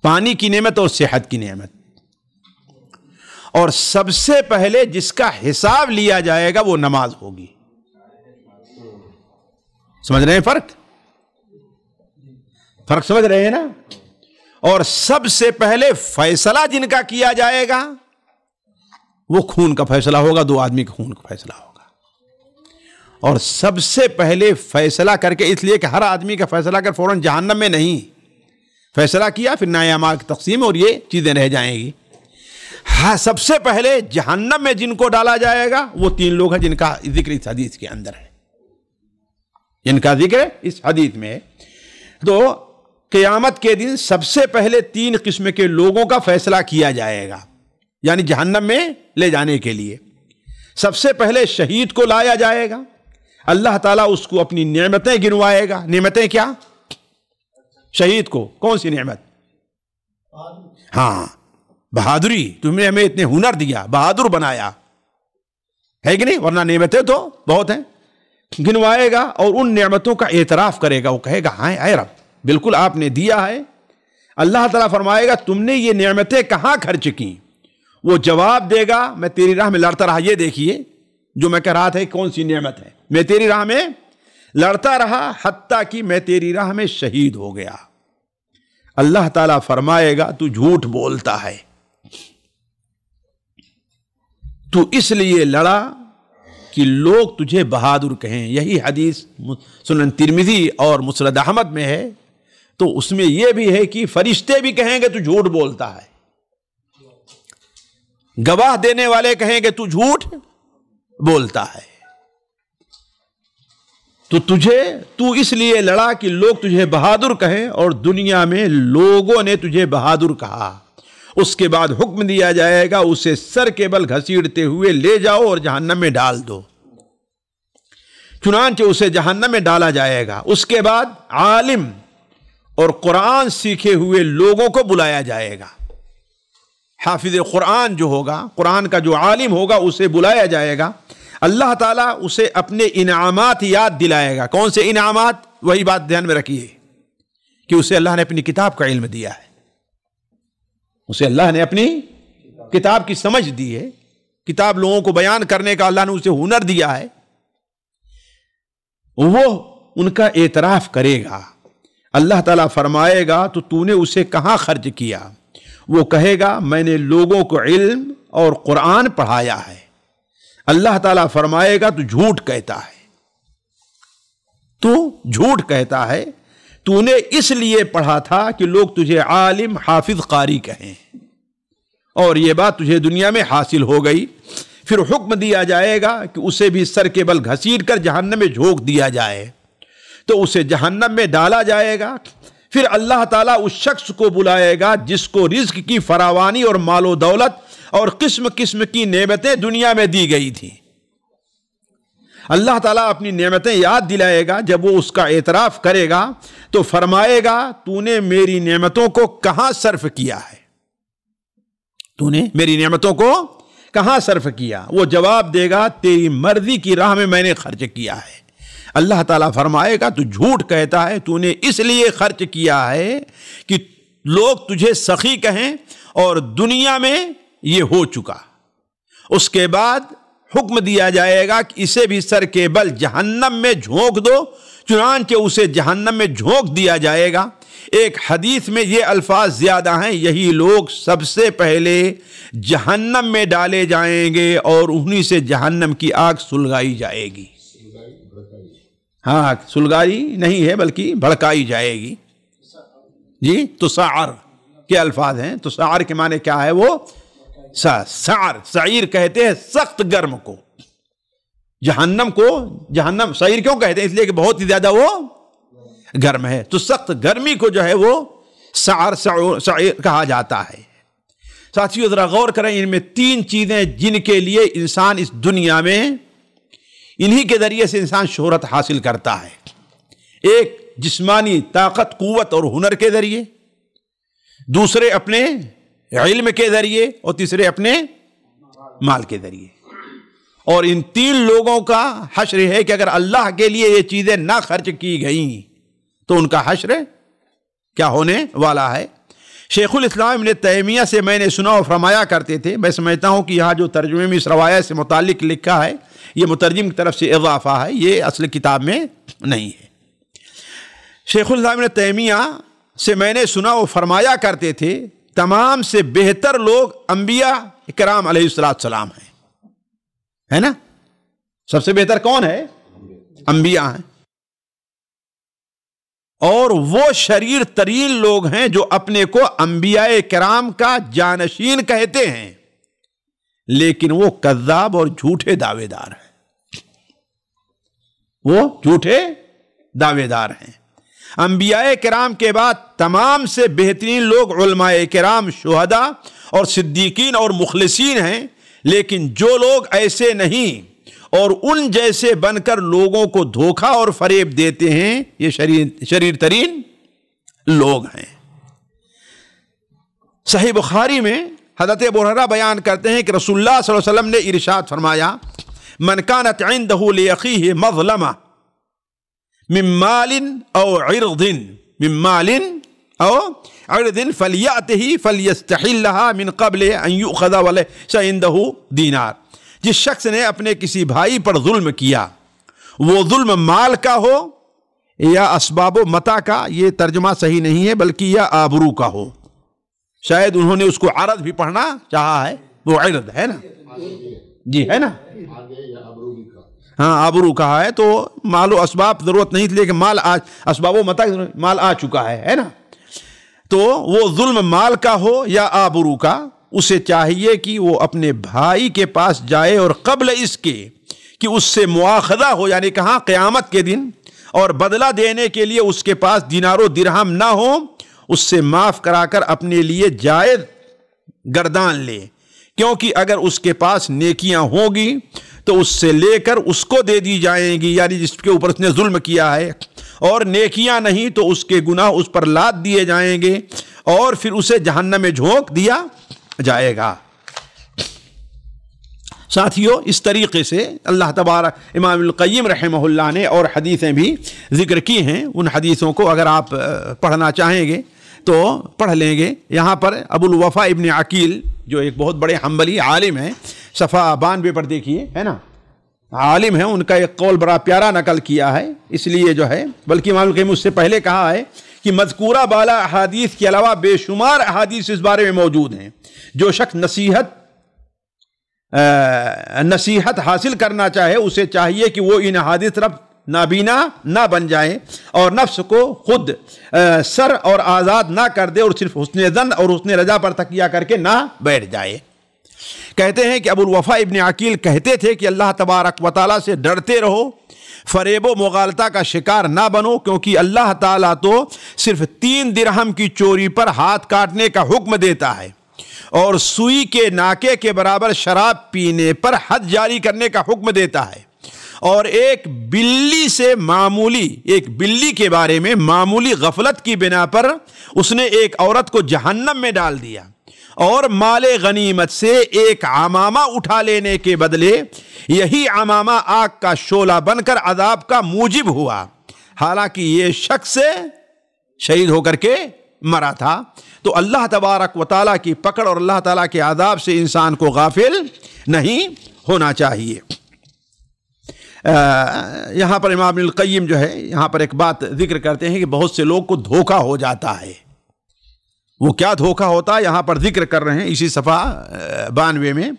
A: پانی کی نعمت اور صحت کی نعمت. اور سب سے پہلے جس کا حساب لیا جائے گا وہ نماز ہوگی. سمجھ رہے ہیں فرق سمجھ رہے ہیں نا؟ اور سب سے پہلے فیصلہ جن کا کیا جائے گا وہ خون کا فیصلہ ہوگا، 2 آدمی کے خون کا فیصلہ ہوگا. اور سب سے پہلے فیصلہ کر کے، اس لیے کہ ہر آدمی کا فیصلہ کر فوراً جہنم میں نہیں، فیصلہ کیا پھر نئے اعمال کی تقسیم اور یہ چیزیں رہ جائیں گی. ہاں سب سے پہلے جہنم میں جن کو ڈالا جائے گا وہ 3 لوگ ہیں جن کا ذکر اس حدیث کے اندر ہے، جن کا ذکر اس حدیث میں ہے. تو قیامت کے دن سب سے پہلے 3 قسم کے لوگوں کا فیصلہ کیا جائے گا، یعنی جہنم میں لے جانے کے لیے. سب سے پہلے شہید کو لایا جائے گا، اللہ تعالیٰ اس کو اپنی نعمتیں گنوائے گا. نعمتیں کیا؟ شہید کو کون سی نعمت؟ ہاں بہادری. تم نے ہمیں اتنے ہنر دیا، بہادر بنایا ہے کہ نہیں؟ ورنہ نعمتیں تو بہت ہیں. گنوائے گا اور ان نعمتوں کا اعتراف کرے گا. وہ کہے گا ہاں اے رب بالکل آپ نے دیا ہے. اللہ تعالیٰ فرمائے گا تم نے یہ نعمتیں کہاں خرچ کی؟ وہ جواب دے گا میں تیری راہ میں لڑتا رہا. یہ دیکھیے جو میں کہہ رہا تھا کون سی نعمت ہے. میں تیری راہ میں لڑتا رہا حتیٰ کہ میں تیری راہ میں شہید ہو گیا. اللہ تعالیٰ فرمائے گا تو جھوٹ بولتا ہے, تو اس لیے لڑا کہ لوگ تجھے بہادر کہیں. یہی حدیث سنن ترمذی اور مسند احمد میں ہے. تو اس میں یہ بھی ہے کہ فرشتے بھی کہیں گے تو جھوٹ بولتا ہے, گواہ دینے والے کہیں گے تو جھوٹ بولتا ہے. تو اس لیے لڑا کہ لوگ تجھے بہادر کہیں, اور دنیا میں لوگوں نے تجھے بہادر کہا. اس کے بعد حکم دیا جائے گا اسے سر کے بل گھسیٹتے ہوئے لے جاؤ اور جہنم میں ڈال دو. چنانچہ اسے جہنم میں ڈالا جائے گا. اس کے بعد عالم اور قرآن سیکھے ہوئے لوگوں کو بلایا جائے گا. حافظ قرآن جو ہوگا, قرآن کا جو عالم ہوگا اسے بلایا جائے گا. اللہ تعالیٰ اسے اپنے انعامات یاد دلائے گا. کون سے انعامات؟ وہی بات دھیان میں رکھیے کہ اسے اللہ نے اپنی کتاب کا علم دیا ہے, اسے اللہ نے اپنی کتاب کی سمجھ دی ہے, کتاب لوگوں کو بیان کرنے کا اللہ نے اسے ہنر دیا ہے. وہ ان کا اعتراف کرے گا. اللہ تعالیٰ فرمائے گا تو نے اسے کہاں خرچ کیا؟ وہ کہے گا میں نے لوگوں کو علم اور قرآن پڑھایا ہے. اللہ تعالیٰ فرمائے گا تو جھوٹ کہتا ہے, تو جھوٹ کہتا ہے. تو نے اس لیے پڑھا تھا کہ لوگ تجھے عالم حافظ قاری کہیں, اور یہ بات تجھے دنیا میں حاصل ہو گئی. پھر حکم دیا جائے گا کہ اسے بھی سر کے بل گھسیٹ کر جہنم میں جھونک دیا جائے. تو اسے جہنم میں ڈالا جائے گا. پھر اللہ تعالیٰ اس شخص کو بلائے گا جس کو رزق کی فراوانی اور مال و دولت اور قسم قسم کی نعمتیں دنیا میں دی گئی تھی. اللہ تعالیٰ اپنی نعمتیں یاد دلائے گا. جب وہ اس کا اعتراف کرے گا تو فرمائے گا تو نے میری نعمتوں کو کہاں صرف کیا ہے؟ تو نے میری نعمتوں کو کہاں صرف کیا؟ وہ جواب دے گا تیری مرضی کی راہ میں نے خرچ کیا ہے. اللہ تعالیٰ فرمائے گا تو جھوٹ کہتا ہے, تو نے اس لیے خرچ کیا ہے کہ لوگ تجھے سخی کہیں, اور دنیا میں یہ ہو چکا. اس کے بعد حکم دیا جائے گا کہ اسے بھی سر کے بل جہنم میں جھونک دو. چنانچہ اسے جہنم میں جھونک دیا جائے گا. ایک حدیث میں یہ الفاظ زیادہ ہیں, یہی لوگ سب سے پہلے جہنم میں ڈالے جائیں گے اور انہی سے جہنم کی آگ سلگائی جائے گی. ہاں سلگائی نہیں ہے بلکہ بھڑکائی جائے گی. جی تسعر کے الفاظ ہیں. تسعر کے معنی کیا ہے؟ وہ سعر, سعیر کہتے ہیں سخت گرم کو. جہنم کو جہنم سعیر کیوں کہتے ہیں؟ اس لیے کہ بہت ہی زیادہ وہ گرم ہے. تو سخت گرمی کو جو ہے وہ سعیر کہا جاتا ہے. ساتھیو ذرا غور کریں, ان میں 3 چیزیں جن کے لیے انسان اس دنیا میں انہی کے ذریعے سے انسان شہرت حاصل کرتا ہے. ایک جسمانی طاقت قوت اور ہنر کے ذریعے, دوسرے اپنے علم کے ذریعے, اور تیسرے اپنے مال کے ذریعے. اور ان 3 لوگوں کا حشر ہے کہ اگر اللہ کے لیے یہ چیزیں نہ خرچ کی گئیں تو ان کا حشر کیا ہونے والا ہے. شیخ الاسلام ابن تیمیہ سے میں نے سنا اور فرمایا کرتے تھے, میں سمجھتا ہوں کہ یہاں جو ترجمے میں اس روایت سے متعلق لکھا ہے یہ مترجم کی طرف سے اضافہ ہے, یہ اصل کتاب میں نہیں ہے. شیخ الاسلام ابن تیمیہ سے میں نے سنا اور فرمایا کرتے تھے تمام سے بہتر لوگ انبیاء کرام علیہ السلام ہیں, ہے نا؟ سب سے بہتر کون ہے؟ انبیاء ہیں. اور وہ شریر ترین لوگ ہیں جو اپنے کو انبیاء کرام کا جانشین کہتے ہیں, لیکن وہ کذاب اور جھوٹے دعوے دار ہیں. وہ جھوٹے دعوے دار ہیں. انبیاء کرام کے بعد تمام سے بہترین لوگ علماء کرام, شہداء اور صدیقین اور مخلصین ہیں, لیکن جو لوگ ایسے نہیں اور ان جیسے بن کر لوگوں کو دھوکہ اور فریب دیتے ہیں یہ شریر ترین لوگ ہیں. صحیح بخاری میں حضرت ابو ہریرہ بیان کرتے ہیں کہ رسول اللہ صلی اللہ علیہ وسلم نے ارشاد فرمایا من كانت عنده لأخيه مظلمة من مال أو عرض فليأته فليستحلها من قبل أن يؤخذ وليس عنده دینار. جس شخص نے اپنے کسی بھائی پر ظلم کیا، وہ ظلم مال کا ہو یا اسباب و متاع کا، یہ ترجمہ صحیح نہیں ہے بلکہ یا آبرو کا ہو. شاید انہوں نے اس کو عرض بھی پڑھنا چاہا ہے، وہ عرض ہے نا، جی ہے نا، ہاں آبرو کہا ہے تو مال و اسباب ضرورت نہیں تھی، لیکن مال اسباب و متاع مال آ چکا ہے نا. تو وہ ظلم مال کا ہو یا آبرو کا، اسے چاہیے کہ وہ اپنے بھائی کے پاس جائے اور قبل اس کے کہ اس سے مواخذہ ہو، یعنی کہاں قیامت کے دن، اور بدلہ دینے کے لیے اس کے پاس دینار و درہم نہ ہو، اس سے معاف کرا کر اپنے لیے جائز گردان لے. کیونکہ اگر اس کے پاس نیکیاں ہوں گی تو اس سے لے کر اس کو دے دی جائیں گی، یعنی جس کے اوپر اس نے ظلم کیا ہے، اور نیکیاں نہیں تو اس کے گناہ اس پر لاد دیے جائیں گے اور پھر اسے جہنم میں جھونک دیا جائے گا. ساتھیو، اس طریقے سے اللہ تبارک امام القیم رحمہ اللہ نے اور حدیثیں بھی ذکر کی ہیں. ان حدیثوں کو اگر آپ پڑھنا چاہیں گے تو پڑھ لیں گے. یہاں پر ابو الوفا ابن عقیل جو ایک بہت بڑے حنبلی عالم ہیں، صفحہ 92 پر دیکھیے، ہے نا، عالم ہیں، ان کا ایک قول بڑا پیارا نقل کیا ہے. اس لیے جو ہے، بلکہ امام القیم اس سے پہلے کہا ہے کہ مذکورہ بالا احادیث کے علاوہ بے شمار احادیث اس بارے میں موجود ہیں. جو شخص نصیحت حاصل کرنا چاہے، اسے چاہیے کہ وہ ان احادیث طرف نابینا نہ بن جائے اور نفس کو خود سر اور آزاد نہ کر دے اور صرف حسن ظن اور حسن رجا پر تکیہ کر کے نہ بیٹھ جائے. کہتے ہیں کہ ابو الوفا ابن عقیل کہتے تھے کہ اللہ تبارک و تعالیٰ سے ڈرتے رہو، فریب و مغالطہ کا شکار نہ بنو، کیونکہ اللہ تعالیٰ تو صرف 3 درہم کی چوری پر ہاتھ کاٹنے کا حکم دیتا ہے اور سوئی کے ناکے کے برابر شراب پینے پر حد جاری کرنے کا حکم دیتا ہے، اور ایک بلی کے بارے میں معمولی غفلت کی بنا پر اس نے ایک عورت کو جہنم میں ڈال دیا، اور مال غنیمت سے ایک عمامہ اٹھا لینے کے بدلے یہی عمامہ آگ کا شعلہ بن کر عذاب کا موجب ہوا، حالانکہ یہ شخص شہید ہو کر کے مرا تھا. تو اللہ تبارک و تعالیٰ کی پکڑ اور اللہ تعالیٰ کے عذاب سے انسان کو غافل نہیں ہونا چاہیے. یہاں پر امام القیم جو ہے یہاں پر ایک بات ذکر کرتے ہیں کہ بہت سے لوگ کو دھوکہ ہو جاتا ہے. وہ کیا دھوکہ ہوتا ہے یہاں پر ذکر کر رہے ہیں اسی صفحہ 92 میں.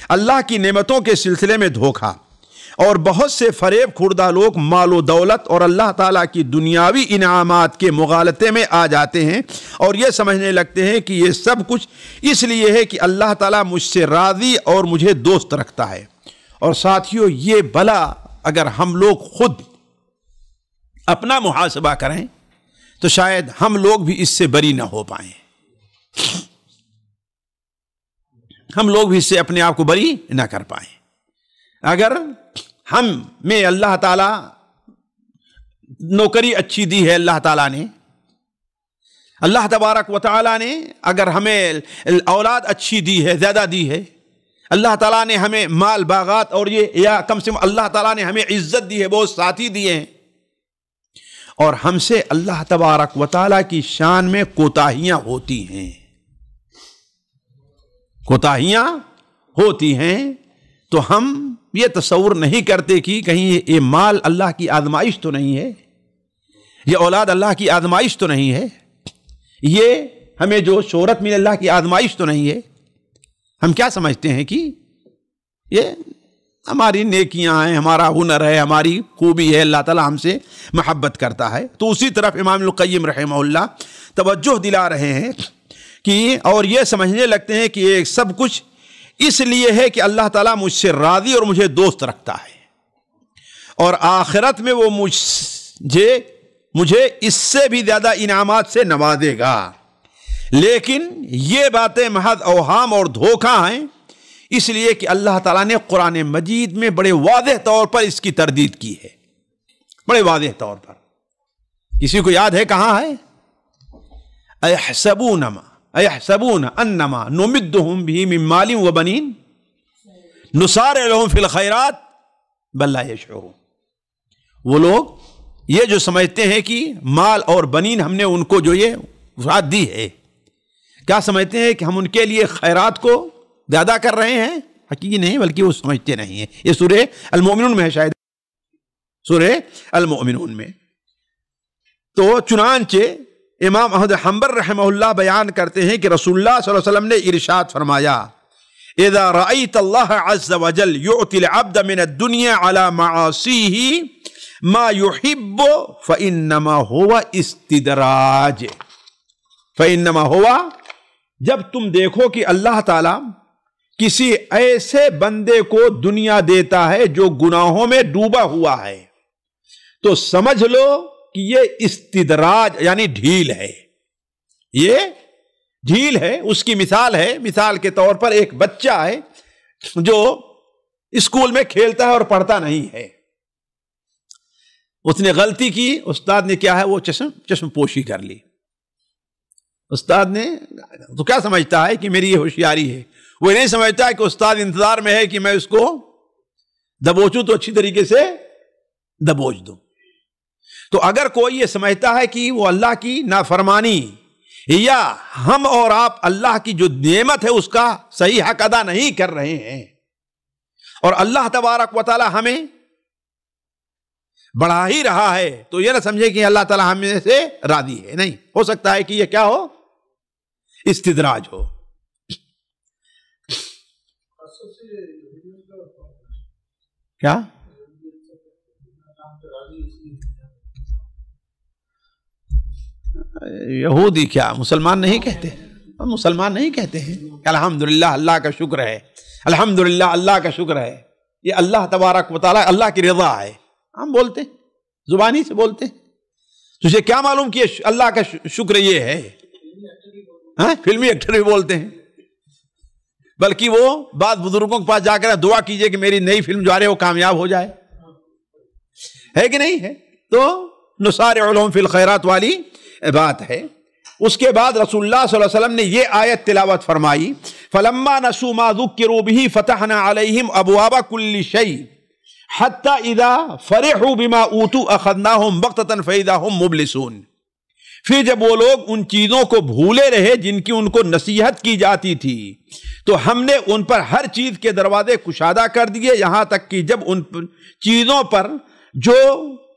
A: اللہ کی نعمتوں کے سلسلے میں دھوکہ، اور بہت سے فریب خوردہ لوگ مال و دولت اور اللہ تعالیٰ کی دنیاوی انعامات کے مغالطے میں آ جاتے ہیں اور یہ سمجھنے لگتے ہیں کہ یہ سب کچھ اس لیے ہے کہ اللہ تعالیٰ مجھ سے راضی اور مجھے دوست رکھتا ہے. اور ساتھیو، یہ بلا اگر ہم لوگ خود اپنا محاسبہ کریں تو شاید ہم لوگ بھی اس سے بری نہ ہو پائیں، ہم لوگ بھی اس سے اپنے آپ کو بری نہ کر پائیں. اگر ہم میں اللہ تعالیٰ نوکری اچھی دی ہے، اللہ تعالیٰ نے، اللہ تبارک و تعالیٰ نے اگر ہمیں اولاد اچھی دی ہے، زیادہ دی ہے، اللہ تعالیٰ نے ہمیں مال باغات اور یہ، یا کم سے کم اللہ تعالیٰ نے ہمیں عزت دی ہے، بہت ساتھی دیے ہیں، اور ہم سے اللہ تبارک و تعالیٰ کی شان میں کوتاہیاں ہوتی ہیں، کوتاہیاں ہوتی ہیں، تو ہم یہ تصور نہیں کرتے کہ کہیں یہ مال اللہ کی آزمائش تو نہیں ہے، یہ اولاد اللہ کی آزمائش تو نہیں ہے، یہ ہمیں جو شہرت ملی اللہ کی آزمائش تو نہیں ہے. ہم کیا سمجھتے ہیں کہ یہ ہماری نیکیاں ہیں، ہمارا ہنر ہے، ہماری خوبی ہے، اللہ تعالیٰ ہم سے محبت کرتا ہے. تو اسی طرف امام القیم رحمہ اللہ توجہ دلا رہے ہیں کہ اور یہ سمجھنے لگتے ہیں کہ یہ سب کچھ اس لیے ہے کہ اللہ تعالیٰ مجھ سے راضی اور مجھے دوست رکھتا ہے، اور آخرت میں وہ مجھے اس سے بھی زیادہ انعامات سے نوازے گا. لیکن یہ باتیں محض اوہام اور دھوکہ ہیں، اس لیے کہ اللہ تعالیٰ نے قرآن مجید میں بڑے واضح طور پر اس کی تردید کی ہے، بڑے واضح طور پر. کسی کو یاد ہے کہاں ہے؟ اَيَحْسَبُونَ أَنَّمَا نُمِدُّهُمْ بِهِ مِن مَّالٍ وَبَنِينَ نُسَارِعُ لَهُمْ فِي الْخَيْرَاتِ بل لا یشعرون. وہ لوگ یہ جو سمجھتے ہیں کہ مال اور بنین ہم نے ان کو جو یہ وسعت دی ہے، کیا سمجھتے ہیں کہ ہم ان کے لیے خیرات کو زیادہ کر رہے ہیں؟ حقیقی نہیں، بلکہ وہ سمجھتے نہیں ہیں. یہ سورہ المؤمنون میں ہے، شاید سورہ المؤمنون میں. تو چنانچہ امام احمد حنبل رحمہ اللہ بیان کرتے ہیں کہ رسول اللہ صلی اللہ علیہ وسلم نے ارشاد فرمایا: اذا رأيت الله عز وجل يعطي العبد من الدنيا على معاصيه ما يحب فإنما هو استدراج. فإنما هو، جب تم دیکھو کہ اللہ تعالی کسی ایسے بندے کو دنیا دیتا ہے جو گناہوں میں ڈوبا ہوا ہے، تو سمجھ لو کہ یہ استدراج یعنی ڈھیل ہے. یہ ڈھیل ہے. اس کی مثال ہے، مثال کے طور پر ایک بچہ ہے جو اسکول میں کھیلتا ہے اور پڑھتا نہیں ہے. اس نے غلطی کی، استاد نے کیا ہے وہ چشم پوشی کر لی. استاد نے تو کیا سمجھتا ہے کہ میری یہ ہوشیاری ہے. وہ نہیں سمجھتا ہے کہ استاد انتظار میں ہے کہ میں اس کو دبوچوں تو اچھی طریقے سے دبوچ دوں. تو اگر کوئی یہ سمجھتا ہے کہ وہ اللہ کی نافرمانی یا ہم اور آپ اللہ کی جو نعمت ہے اس کا صحیح حق ادا نہیں کر رہے ہیں، اور اللہ تبارک و تعالی ہمیں بڑھا ہی رہا ہے، تو یہ نہ سمجھے کہ اللہ تعالی ہمیں سے راضی ہے. نہیں، ہو سکتا ہے کہ یہ کیا ہو، استدراج ہو. کیا یہودی کیا مسلمان نہیں کہتے؟ مسلمان نہیں کہتے ہیں الحمدللہ اللہ کا شکر ہے، الحمدللہ اللہ کا شکر ہے. یہ اللہ تبارک و تعالی اللہ کی رضا ہے. ہم بولتے ہیں، زبانی سے بولتے ہیں. تجھے کیا معلوم کہ اللہ کا شکر یہ ہے؟ فلمی ایکٹر بھی بولتے ہیں. بلکہ وہ بعض بزرگوں کے پاس جا کر دعا کیجئے کہ میری نئی فلم جو آ رہی ہے وہ کامیاب ہو جائے. ہے کہ نہیں ہے؟ تو نسارع لهم فی الخیرات والی بات ہے. اس کے بعد رسول اللہ صلی اللہ علیہ وسلم نے یہ آیت تلاوت فرمائی: فَلَمَّا نَسُوا مَا ذُكِّرُوا بِهِ فَتَحْنَا عَلَيْهِمْ أَبْوَابَ كُلِّ شَيْءٍ حَتَّى إِذَا فَرِحُوا بِمَا أُوتُوا أَخَذْنَاهُمْ بَغْتَةً فَإِذَا هُمْ مُبْلِسُونَ. پھر جب وہ لوگ ان چیزوں کو بھولے رہے جن کی ان کو نصیحت کی جاتی تھی، تو ہم نے ان پر ہر چیز کے دروازے کشادہ کر دیے، یہاں تک کہ جب ان چیزوں پر جو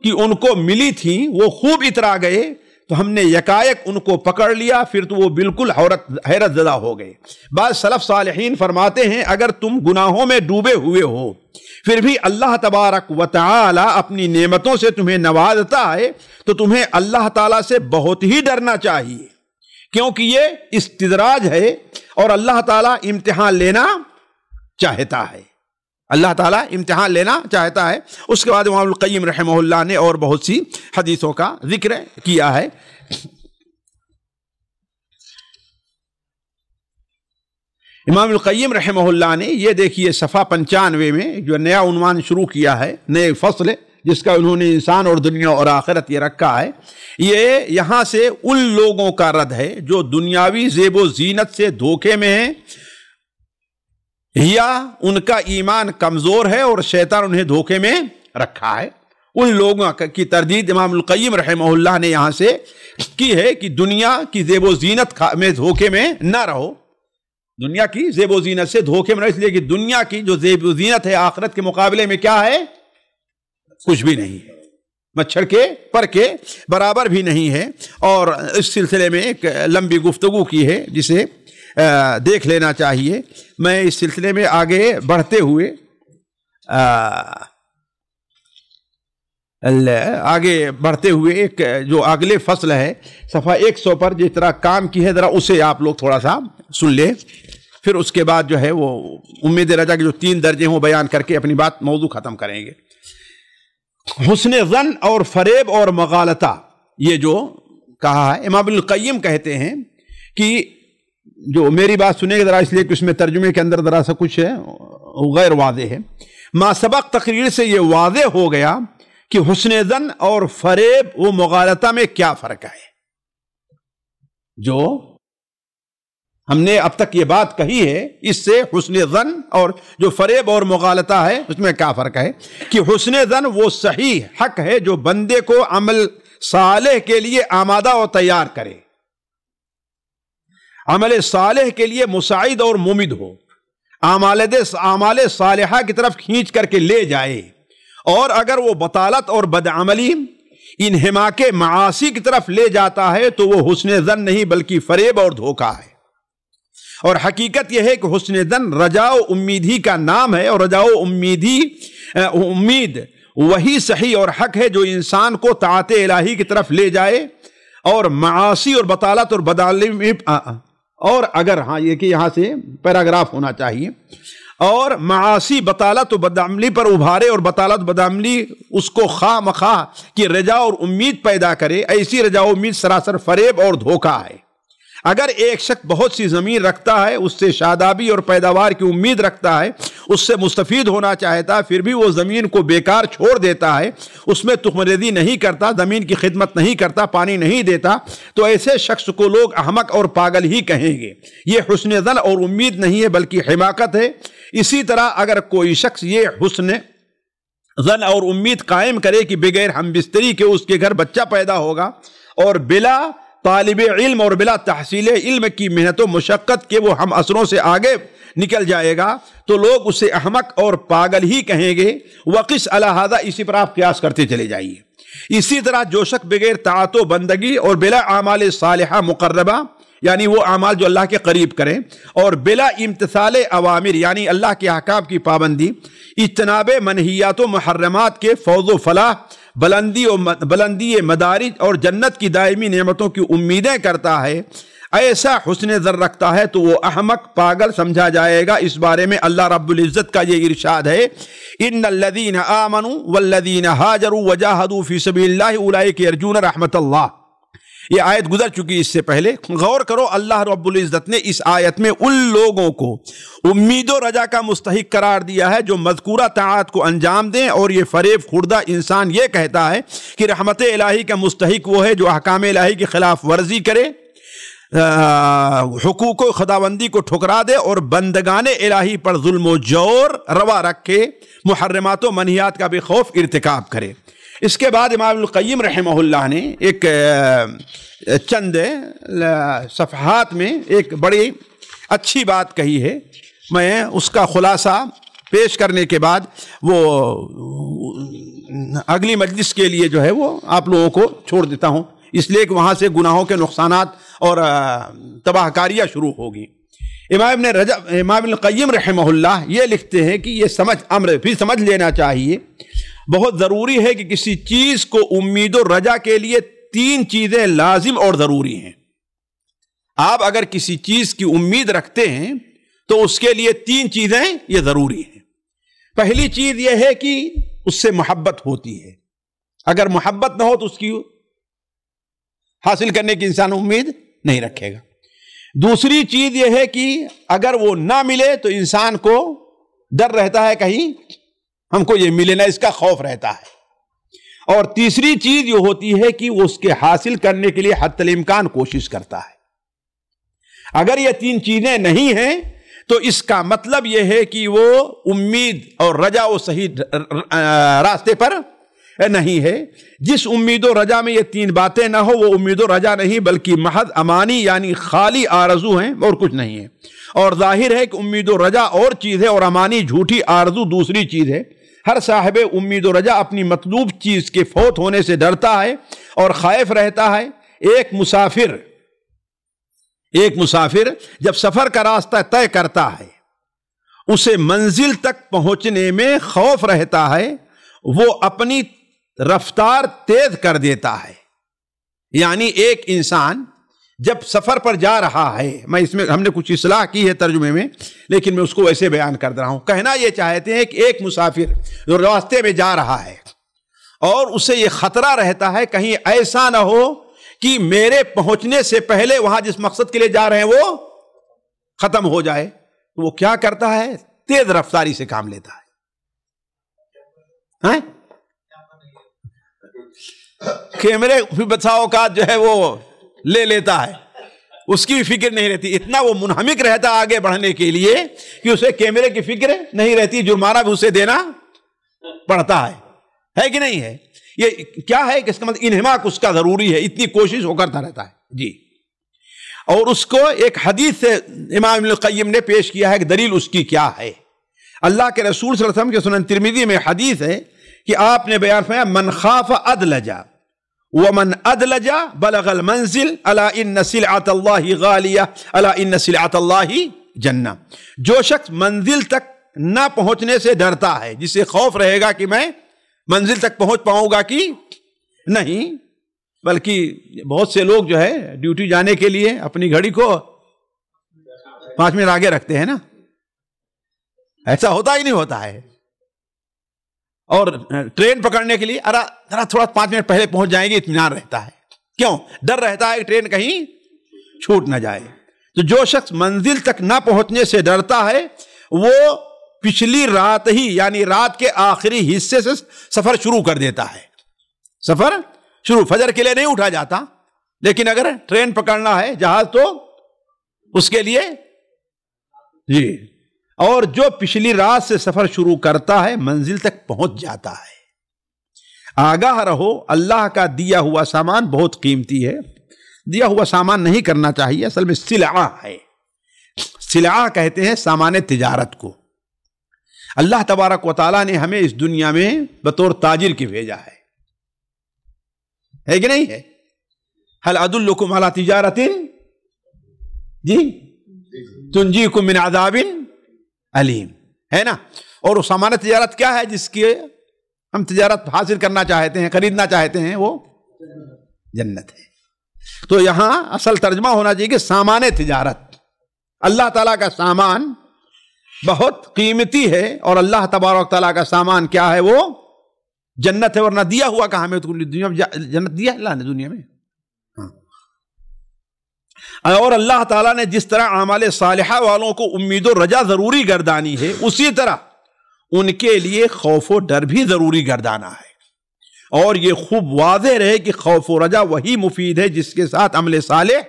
A: کہ ان کو ملی تھی وہ خوب اترا گئے، تو ہم نے یکایک ان کو پکڑ لیا، پھر تو وہ بالکل حیرت زدہ ہو گئے. بعض سلف صالحین فرماتے ہیں اگر تم گناہوں میں ڈوبے ہوئے ہو پھر بھی اللہ تبارک و تعالی اپنی نعمتوں سے تمہیں نوازتا ہے تو تمہیں اللہ تعالی سے بہت ہی ڈرنا چاہیے، کیونکہ یہ استدراج ہے اور اللہ تعالی امتحان لینا چاہتا ہے. اللہ تعالیٰ امتحان لینا چاہتا ہے. اس کے بعد امام القیم رحمہ اللہ نے اور بہت سی حدیثوں کا ذکر کیا ہے. امام القیم رحمہ اللہ نے یہ دیکھیے صفحہ 95 میں جو نیا عنوان شروع کیا ہے، نئے فصل جس کا انہوں نے انسان اور دنیا اور آخرت یہ رکھا ہے، یہ یہاں سے ان لوگوں کا رد ہے جو دنیاوی زیب و زینت سے دھوکے میں ہیں یا ان کا ایمان کمزور ہے اور شیطان انہیں دھوکے میں رکھا ہے. ان لوگوں کی تردید امام القیم رحمہ اللہ نے یہاں سے کی ہے کہ دنیا کی زیب و زینت میں دھوکے میں نہ رہو. دنیا کی زیب و زینت سے دھوکے میں رہو، اس لیے کہ دنیا کی جو زیب و زینت ہے آخرت کے مقابلے میں کیا ہے؟ کچھ بھی نہیں ہے، مچھر کے پر کے برابر بھی نہیں ہے. اور اس سلسلے میں ایک لمبی گفتگو کی ہے جسے دیکھ لینا چاہیے. میں اس سلسلے میں آگے بڑھتے ہوئے ایک جو اگلے فصل ہے صفحہ 100 پر جس طرح کام کی ہے ذرا اسے آپ لوگ تھوڑا سا سن لیں، پھر اس کے بعد جو ہے وہ امید رجا کے جو 3 درجے ہیں وہ بیان کر کے اپنی بات موضوع ختم کریں گے. حسن ظن اور فریب اور مغالطہ، یہ جو کہا ہے امام القیم کہتے ہیں کہ جو میری بات سنیں گے ذرا اس لیے کہ اس میں ترجمے کے اندر ذرا سا کچھ ہے غیر واضح ہے. ما سبق تقریر سے یہ واضح ہو گیا کہ حسن ظن اور فریب و مغالطہ میں کیا فرق ہے. جو ہم نے اب تک یہ بات کہی ہے، اس سے حسن ظن اور جو فریب اور مغالطہ ہے اس میں کیا فرق ہے کہ حسن ظن وہ صحیح حق ہے جو بندے کو عمل صالح کے لیے آمادہ اور تیار کرے، عمل صالح کے لیے مساعد اور ممد ہو، اعمال صالحہ کی طرف کھینچ کر کے لے جائے، اور اگر وہ بطالت اور بدعملی انہماک معاصی کی طرف لے جاتا ہے تو وہ حسن ظن نہیں بلکہ فریب اور دھوکہ ہے۔ اور حقیقت یہ ہے کہ حسن ظن رجا و امیدی کا نام ہے، اور رجا و امید وہی صحیح اور حق ہے جو انسان کو طاعت الہی کی طرف لے جائے، اور معاصی اور بطالت اور بدعملی اور اگر یہ کہ یہاں سے پیراگراف ہونا چاہیے، اور معاصی بطالت و بدعملی پر ابھارے، اور بطالت بدعملی اس کو خواہ مخواہ کی رجا اور امید پیدا کرے، ایسی رجا و امید سراسر فریب اور دھوکہ ہے۔ اگر ایک شخص بہت سی زمین رکھتا ہے، اس سے شادابی اور پیداوار کی امید رکھتا ہے، اس سے مستفید ہونا چاہتا ہے، پھر بھی وہ زمین کو بیکار چھوڑ دیتا ہے، اس میں تخم ریزی نہیں کرتا، زمین کی خدمت نہیں کرتا، پانی نہیں دیتا، تو ایسے شخص کو لوگ احمق اور پاگل ہی کہیں گے۔ یہ حسن ظن اور امید نہیں ہے بلکہ حماقت ہے۔ اسی طرح اگر کوئی شخص یہ حسن ظن اور امید قائم کرے کہ بغیر ہم بستری کے اس کے گھر بچہ پیدا ہوگا، اور بلا طالب علم اور بلا تحصیل علم کی محنت و مشقت کے وہ ہم اثروں سے آگے نکل جائے گا، تو لوگ اسے احمق اور پاگل ہی کہیں گے۔ وقس علی ھذا، اسی پر آپ قیاس کرتے چلے جائیے۔ اسی طرح جو شخص بغیر طاعت و بندگی اور بلا اعمال صالحہ مقربہ، یعنی وہ اعمال جو اللہ کے قریب کریں، اور بلا امتثال اوامر، یعنی اللہ کے احکام کی پابندی، اجتناب منہیات و محرمات کے فوز و فلاح، بلندی مدارج اور جنت کی دائمی نعمتوں کی امیدیں کرتا ہے، ایسا حسن ظن رکھتا ہے تو وہ احمق پاگل سمجھا جائے گا۔ اس بارے میں اللہ رب العزت کا یہ ارشاد ہے، ان الذین آمنوا والذین ہاجروا وجاہدوا فی سبیل اللہ اولئک یرجون رحمت اللہ۔ یہ آیت گزر چکی اس سے پہلے۔ غور کرو، اللہ رب العزت نے اس آیت میں ان لوگوں کو امید و رجا کا مستحق قرار دیا ہے جو مذکورہ طاعات کو انجام دیں، اور یہ فریب خوردہ انسان یہ کہتا ہے کہ رحمت الہی کا مستحق وہ ہے جو احکام الہی کی خلاف ورزی کرے، حقوق و خداوندی کو ٹھکرا دے، اور بندگان الہی پر ظلم و جور روا رکھے، محرمات و منہیات کا بے خوف ارتکاب کرے۔ اس کے بعد امام القیم رحمہ اللہ نے ایک چند صفحات میں ایک بڑی اچھی بات کہی ہے، میں اس کا خلاصہ پیش کرنے کے بعد وہ اگلی مجلس کے لیے جو ہے وہ آپ لوگوں کو چھوڑ دیتا ہوں، اس لیے کہ وہاں سے گناہوں کے نقصانات اور تباہ کاریاں شروع ہوگی۔ امام القیم رحمہ اللہ یہ لکھتے ہیں کہ یہ سمجھ لینا چاہیے، بہت ضروری ہے کہ کسی چیز کو امید و رجا کے لیے تین چیزیں لازم اور ضروری ہیں۔ آپ اگر کسی چیز کی امید رکھتے ہیں تو اس کے لیے تین چیزیں یہ ضروری ہیں۔ پہلی چیز یہ ہے کہ اس سے محبت ہوتی ہے، اگر محبت نہ ہو تو اس کی حاصل کرنے کی انسان امید نہیں رکھے گا۔ دوسری چیز یہ ہے کہ اگر وہ نہ ملے تو انسان کو ڈر رہتا ہے کہیں ہم کو یہ ملے نہ، اس کا خوف رہتا ہے۔ اور تیسری چیز یہ ہوتی ہے کہ وہ اس کے حاصل کرنے کے لیے حتی الامکان کوشش کرتا ہے۔ اگر یہ تین چیزیں نہیں ہیں تو اس کا مطلب یہ ہے کہ وہ امید اور رجا و صحیح راستے پر نہیں ہے۔ جس امید و رجا میں یہ تین باتیں نہ ہو وہ امید و رجا نہیں بلکہ محض امانی یعنی خالی آرزو ہیں اور کچھ نہیں ہے۔ اور ظاہر ہے کہ امید و رجا اور چیز ہے اور امانی جھوٹی آرزو دوسری چیز ہے۔ ہر صاحب امید و رجا اپنی مطلوب چیز کے فوت ہونے سے ڈرتا ہے اور خائف رہتا ہے۔ ایک مسافر جب سفر کا راستہ طے کرتا ہے، اسے منزل تک پہنچنے میں خوف رہتا ہے، وہ اپنی رفتار تیز کر دیتا ہے۔ یعنی ایک انسان جب سفر پر جا رہا ہے، میں اس میں ہم نے کچھ اصلاح کی ہے ترجمے میں، لیکن میں اس کو ایسے بیان کر رہا ہوں۔ کہنا یہ چاہتے ہیں کہ ایک مسافر جو راستے میں جا رہا ہے اور اسے یہ خطرہ رہتا ہے کہیں ایسا نہ ہو کہ میرے پہنچنے سے پہلے وہاں جس مقصد کے لیے جا رہے ہیں وہ ختم ہو جائے، تو وہ کیا کرتا ہے؟ تیز رفتاری سے کام لیتا ہے۔ کیمرے بھی بچا اوقات جو ہے وہ لے لیتا ہے، اس کی بھی فکر نہیں رہتی، اتنا وہ منہمک رہتا آگے بڑھنے کے لیے کہ اسے کیمرے کی فکر نہیں رہتی، جرمانہ بھی اسے دینا پڑتا ہے کہ نہیں ہے؟ یہ کیا ہے کہ اس کا مطلب انہماک اس کا ضروری ہے، اتنی کوشش وہ کرتا رہتا ہے جی۔ اور اس کو ایک حدیث سے امام ابن القیم نے پیش کیا ہے کہ دلیل اس کی کیا ہے۔ اللہ کے رسول صلی اللہ علیہ وسلم کے سنن ترمذی میں حدیث ہے کہ آپ نے بیان فرمایا من خاف ادلجا ومن ادلج بلغ المنزل الا ان سلعۃ اللہ غالیہ الا ان سلعۃ اللہ جنہ۔ جو شخص منزل تک نہ پہنچنے سے ڈرتا ہے، جسے خوف رہے گا کہ میں منزل تک پہنچ پاؤں گا کہ نہیں، بلکہ بہت سے لوگ جو ہے ڈیوٹی جانے کے لیے اپنی گھڑی کو 5 منٹ آگے رکھتے ہیں نا، ایسا ہوتا ہی نہیں ہوتا ہے۔ اور ٹرین پکڑنے کے لیے ذرا تھوڑا 5 منٹ پہلے پہنچ جائیں گے، اطمینان رہتا ہے، کیوں؟ ڈر رہتا ہے کہ ٹرین کہیں چھوٹ نہ جائے۔ تو جو شخص منزل تک نہ پہنچنے سے ڈرتا ہے وہ پچھلی رات ہی یعنی رات کے آخری حصے سے سفر شروع کر دیتا ہے۔ سفر شروع، فجر کے لیے نہیں اٹھا جاتا، لیکن اگر ٹرین پکڑنا ہے جہاز تو اس کے لیے جی۔ اور جو پچھلی رات سے سفر شروع کرتا ہے منزل تک پہنچ جاتا ہے۔ آگاہ رہو، اللہ کا دیا ہوا سامان بہت قیمتی ہے، دیا ہوا سامان نہیں کرنا چاہیے، اصل میں سلعہ ہے۔ سلعہ کہتے ہیں سامان تجارت کو۔ اللہ تبارک و تعالیٰ نے ہمیں اس دنیا میں بطور تاجر کے بھیجا ہے کہ نہیں ہے؟ هل ادلکم علی تجارت جی تنجیکم من عذاب علیم، ہے نا؟ اور وہ سامان تجارت کیا ہے جس کی ہم تجارت حاصل کرنا چاہتے ہیں، خریدنا چاہتے ہیں؟ وہ جنت ہے۔ تو یہاں اصل ترجمہ ہونا چاہیے کہ سامان تجارت، اللہ تعالیٰ کا سامان بہت قیمتی ہے، اور اللہ تبارک تعالیٰ کا سامان کیا ہے؟ وہ جنت ہے، ورنہ دیا ہوا کہاں ہمیں؟ دنیا میں جنت دیا ہے اللہ نے دنیا میں۔ اور اللہ تعالیٰ نے جس طرح اعمال صالحہ والوں کو امید و رجا ضروری گردانی ہے، اسی طرح ان کے لیے خوف و ڈر بھی ضروری گردانا ہے۔ اور یہ خوب واضح رہے کہ خوف و رجا وہی مفید ہے جس کے ساتھ عمل صالح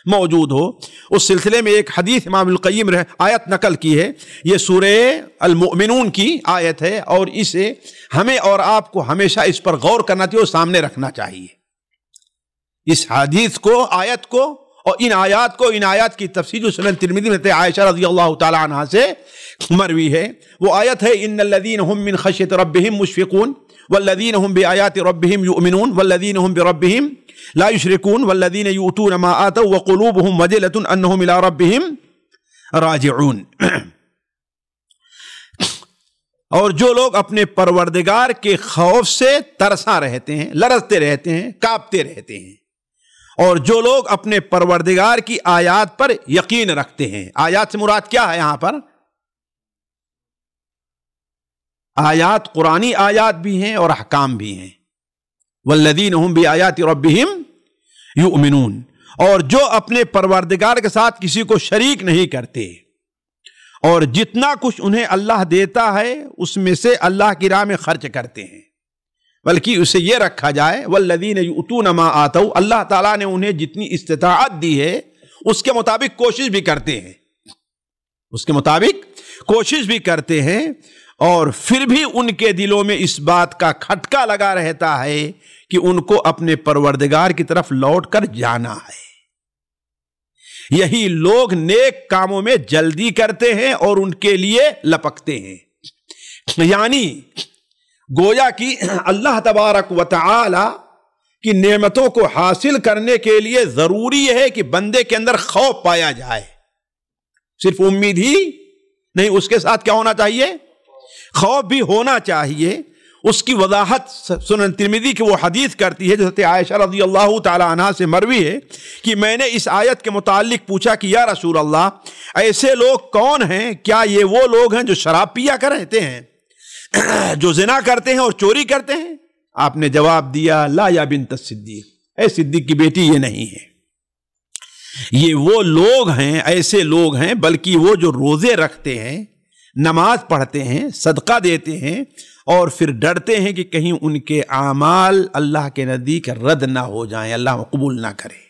A: موجود ہو۔ اس سلسلے میں ایک حدیث امام القیم آیت نقل کی ہے، یہ سورہ المؤمنون کی آیت ہے، اور اسے ہمیں اور آپ کو ہمیشہ اس پر غور کرنا چاہیے اور سامنے رکھنا چاہیے۔ اس حدیث کو، آیت کو، اور ان آیات کی تفسیر جو سنن ترمذی میں عائشہ رضی اللہ تعالی عنہا سے مروی ہے، وہ آیت ہے ان الذین هم من خشیۃ ربهم مشفقون والذین هم بآیات ربهم یؤمنون والذین هم بربهم لا یشرکون والذین یؤتون ما آتوا وقلوبهم وجلة انهم الی ربهم راجعون۔ اور جو لوگ اپنے پروردگار کے خوف سے ترساں رہتے ہیں، لرزتے رہتے ہیں، کانپتے رہتے ہیں، اور جو لوگ اپنے پروردگار کی آیات پر یقین رکھتے ہیں۔ آیات سے مراد کیا ہے یہاں پر؟ آیات قرآنی آیات بھی ہیں اور احکام بھی ہیں۔ والذین هم بآیات ربهم یؤمنون، اور جو اپنے پروردگار کے ساتھ کسی کو شریک نہیں کرتے، اور جتنا کچھ انہیں اللہ دیتا ہے اس میں سے اللہ کی راہ میں خرچ کرتے ہیں، بلکہ اسے یہ رکھا جائے والذین یؤتون ما آتوا، اللہ تعالیٰ نے انہیں جتنی استطاعت دی ہے اس کے مطابق کوشش بھی کرتے ہیں، اس کے مطابق کوشش بھی کرتے ہیں، اور پھر بھی ان کے دلوں میں اس بات کا کھٹکا لگا رہتا ہے کہ ان کو اپنے پروردگار کی طرف لوٹ کر جانا ہے۔ یہی لوگ نیک کاموں میں جلدی کرتے ہیں اور ان کے لیے لپکتے ہیں، یعنی گویا کہ اللہ تبارک و تعالی کی نعمتوں کو حاصل کرنے کے لیے ضروری ہے کہ بندے کے اندر خوف پایا جائے، صرف امید ہی نہیں، اس کے ساتھ کیا ہونا چاہیے؟ خوف بھی ہونا چاہیے۔ اس کی وضاحت سنن ترمذی کی وہ حدیث کرتی ہے جو حضرت عائشہ رضی اللہ تعالی عنہا سے مروی ہے کہ میں نے اس آیت کے متعلق پوچھا کہ یا رسول اللہ، ایسے لوگ کون ہیں؟ کیا یہ وہ لوگ ہیں جو شراب پیا کر رہتے ہیں، جو زنا کرتے ہیں اور چوری کرتے ہیں؟ آپ نے جواب دیا لا یا بنت الصدیق، اے صدیق کی بیٹی یہ نہیں ہے، یہ وہ لوگ ہیں، ایسے لوگ ہیں بلکہ وہ جو روزے رکھتے ہیں، نماز پڑھتے ہیں، صدقہ دیتے ہیں، اور پھر ڈرتے ہیں کہ کہیں ان کے اعمال اللہ کے نزدیک رد نہ ہو جائیں، اللہ قبول نہ کرے۔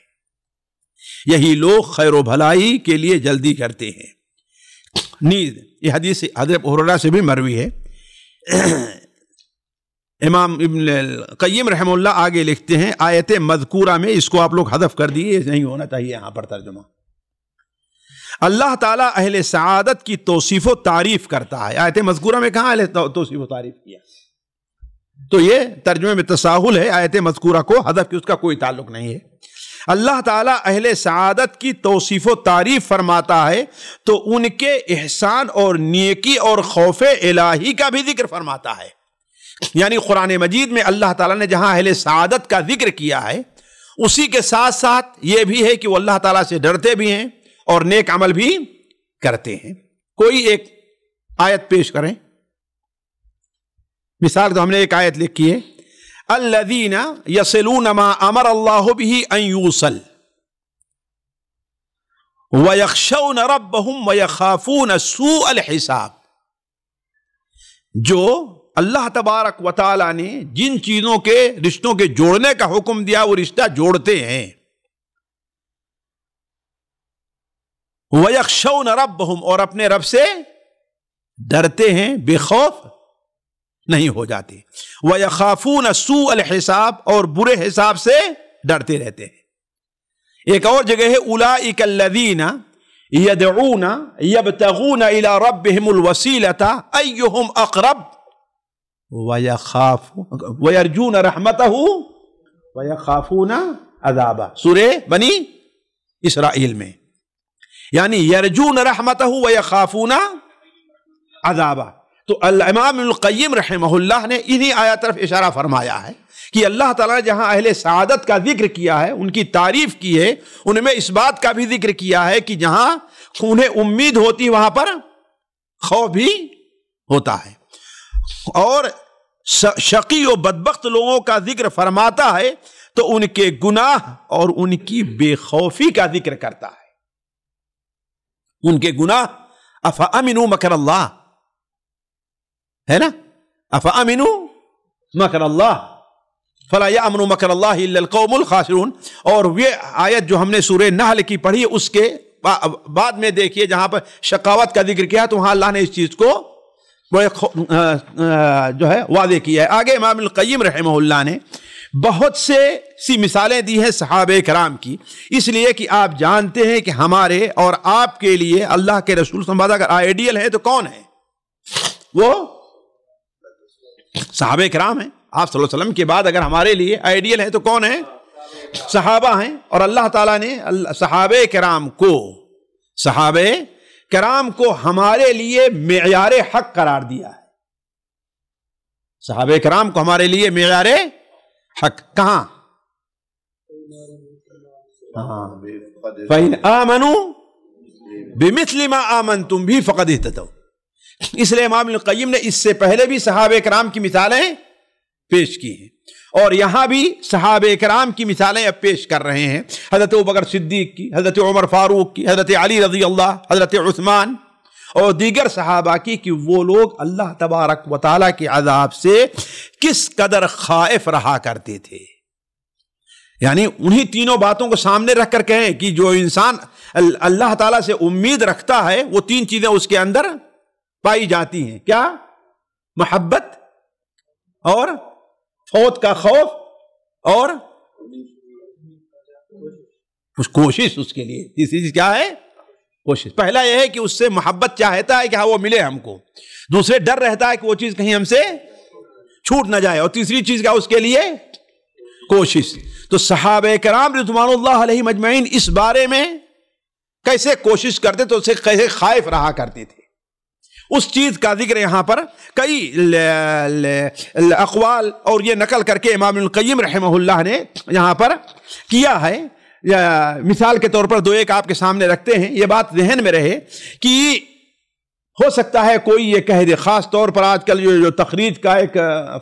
A: یہی لوگ خیر و بھلائی کے لیے جلدی کرتے ہیں. نیز یہ حدیث حضرت ہریرہ سے بھی مروی ہے. امام ابن القیم رحمہ اللہ آگے لکھتے ہیں آیت مذکورہ میں، اس کو آپ لوگ حذف کر دیے، نہیں ہونا چاہیے یہاں پر ترجمہ. اللہ تعالیٰ اہل سعادت کی توصیف و تعریف کرتا ہے. آیت مذکورہ میں کہاں اہل توصیف و تعریف کیا؟ تو یہ ترجمے میں تساہل ہے، آیت مذکورہ کو حذف کی اس کا کوئی تعلق نہیں ہے. اللہ تعالیٰ اہل سعادت کی توصیف و تعریف فرماتا ہے تو ان کے احسان اور نیکی اور خوف الہی کا بھی ذکر فرماتا ہے. یعنی قرآن مجید میں اللہ تعالیٰ نے جہاں اہل سعادت کا ذکر کیا ہے، اسی کے ساتھ ساتھ یہ بھی ہے کہ وہ اللہ تعالیٰ سے ڈرتے بھی ہیں اور نیک عمل بھی کرتے ہیں. کوئی ایک آیت پیش کریں. مثال تو ہم نے ایک آیت لکھی ہے، الذین یصلون ما امر اللہ بہ ان یوصل ویخشون ربہم ویخافون سوء الحساب. جو اللہ تبارک و تعالی نے جن چیزوں کے رشتوں کے جوڑنے کا حکم دیا وہ رشتہ جوڑتے ہیں. وَيَخْشَوْنَ رَبَّهُمْ، اور اپنے رب سے ڈرتے ہیں، بے خوف نہیں ہو جاتے. وَيَخَافُونَ سُوءَ الْحِسَابِ، اور برے حساب سے ڈرتے رہتے ہیں. ایک اور جگہ ہے أُولَئِكَ الَّذِينَ يَدْعُونَ يَبْتَغُونَ إِلَى رَبِّهِمُ الْوَسِيلَةَ أَيُّهُمْ أَقْرَبُ وَيَرْجُونَ رَحْمَتَهُ وَيَخَافُونَ عَذَابَهُ. سورہ بنی اسرائیل میں، یعنی یرجون رحمتہ ویخافون عذابہ. تو امام القیم رحمہ اللہ نے انہی آیات طرف اشارہ فرمایا ہے کہ اللہ تعالیٰ نے جہاں اہل سعادت کا ذکر کیا ہے، ان کی تعریف کی ہے، ان میں اس بات کا بھی ذکر کیا ہے کہ جہاں انہیں امید ہوتی وہاں پر خوف بھی ہوتا ہے. اور شقی و بدبخت لوگوں کا ذکر فرماتا ہے تو ان کے گناہ اور ان کی بے خوفی کا ذکر کرتا ہے. ان کے گناہ، افامنوا مکر اللہ ہے نا، افامنوا مکر اللہ فلا یامن مکر اللہ الا القوم الخاسرون. اور یہ آیت جو ہم نے سورہ نحل کی پڑھی اس کے بعد میں دیکھیے جہاں پر شقاوت کا ذکر کیا تو وہاں اللہ نے اس چیز کو جو ہے واضح کیا ہے. آگے امام القیم رحمہ اللہ نے بہت سی مثالیں دی ہیں صحابہ کرام کی، اس لیے کہ آپ جانتے ہیں کہ ہمارے اور آپ کے لیے اللہ کے رسول صلی اللہ علیہ وسلم اگر آئیڈیل ہے تو کون ہے؟ وہ صحابہ کرام ہیں. آپ صلی اللہ علیہ وسلم کے بعد اگر ہمارے لیے آئیڈیل ہے تو کون ہے؟ صحابہ ہیں. اور اللہ تعالیٰ نے صحابہ کرام کو ہمارے لیے معیار حق قرار دیا ہے. صحابہ کرام کو ہمارے لیے معیار حق کہاں؟ فَإِنْ آمَنُوا بِمِثْلِ مَا آمَنْتُمْ بِهِ فَقَدْ اهْتَدَوْا. اس لیے امام القیم نے اس سے پہلے بھی صحابہ کرام کی مثالیں پیش کی ہیں اور یہاں بھی صحابہ کرام کی مثالیں اب پیش کر رہے ہیں. حضرت ابوبکر صدیق کی، حضرت عمر فاروق کی، حضرت علی رضی اللہ، حضرت عثمان اور دیگر صحابہ کی کہ وہ لوگ اللہ تبارک و تعالیٰ کے عذاب سے کس قدر خائف رہا کرتے تھے. یعنی انہی تینوں باتوں کو سامنے رکھ کر کہیں کہ جو انسان اللہ تعالیٰ سے امید رکھتا ہے وہ تین چیزیں اس کے اندر پائی جاتی ہیں. کیا؟ محبت اور فوت کا خوف اور کوشش اس کے لیے. تیسری چیز کیا ہے؟ کوشش. پہلا یہ ہے کہ اس سے محبت چاہتا ہے کہ ہاں وہ ملے ہم کو، دوسرے ڈر رہتا ہے کہ وہ چیز کہیں ہم سے چھوٹ نہ جائے، اور تیسری چیز کیا اس کے لیے؟ کوشش. تو صحابہ کرام رضوان اللہ علیہ مجمعین اس بارے میں کیسے کوشش کرتے تو اسے کیسے خائف رہا کرتے تھے، اس چیز کا ذکر یہاں پر کئی اقوال اور یہ نقل کر کے امام القیم رحمہ اللہ نے یہاں پر کیا ہے. مثال کے طور پر دو ایک آپ کے سامنے رکھتے ہیں، یہ بات ذہن میں رہے کہ ہو سکتا ہے کوئی یہ کہہ دے، خاص طور پر آج کل جو تخریج کا ایک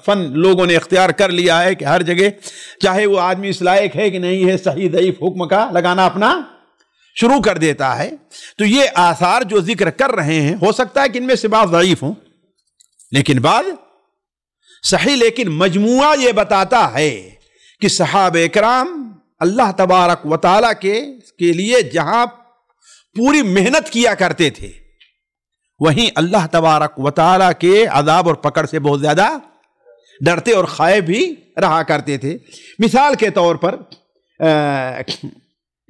A: فن لوگوں نے اختیار کر لیا ہے کہ ہر جگہ چاہے وہ آدمی اس لائق ہے کہ نہیں ہے صحیح ضعیف حکم کا لگانا اپنا شروع کر دیتا ہے. تو یہ آثار جو ذکر کر رہے ہیں ہو سکتا ہے کہ ان میں سے بعض ضعیف ہوں لیکن بعض صحیح، لیکن مجموعہ یہ بتاتا ہے کہ صحابہ کرام اللہ تبارک و تعالیٰ کے لیے جہاں پوری محنت کیا کرتے تھے وہیں اللہ تبارک و تعالیٰ کے عذاب اور پکڑ سے بہت زیادہ ڈرتے اور خائف بھی رہا کرتے تھے۔ مثال کے طور پر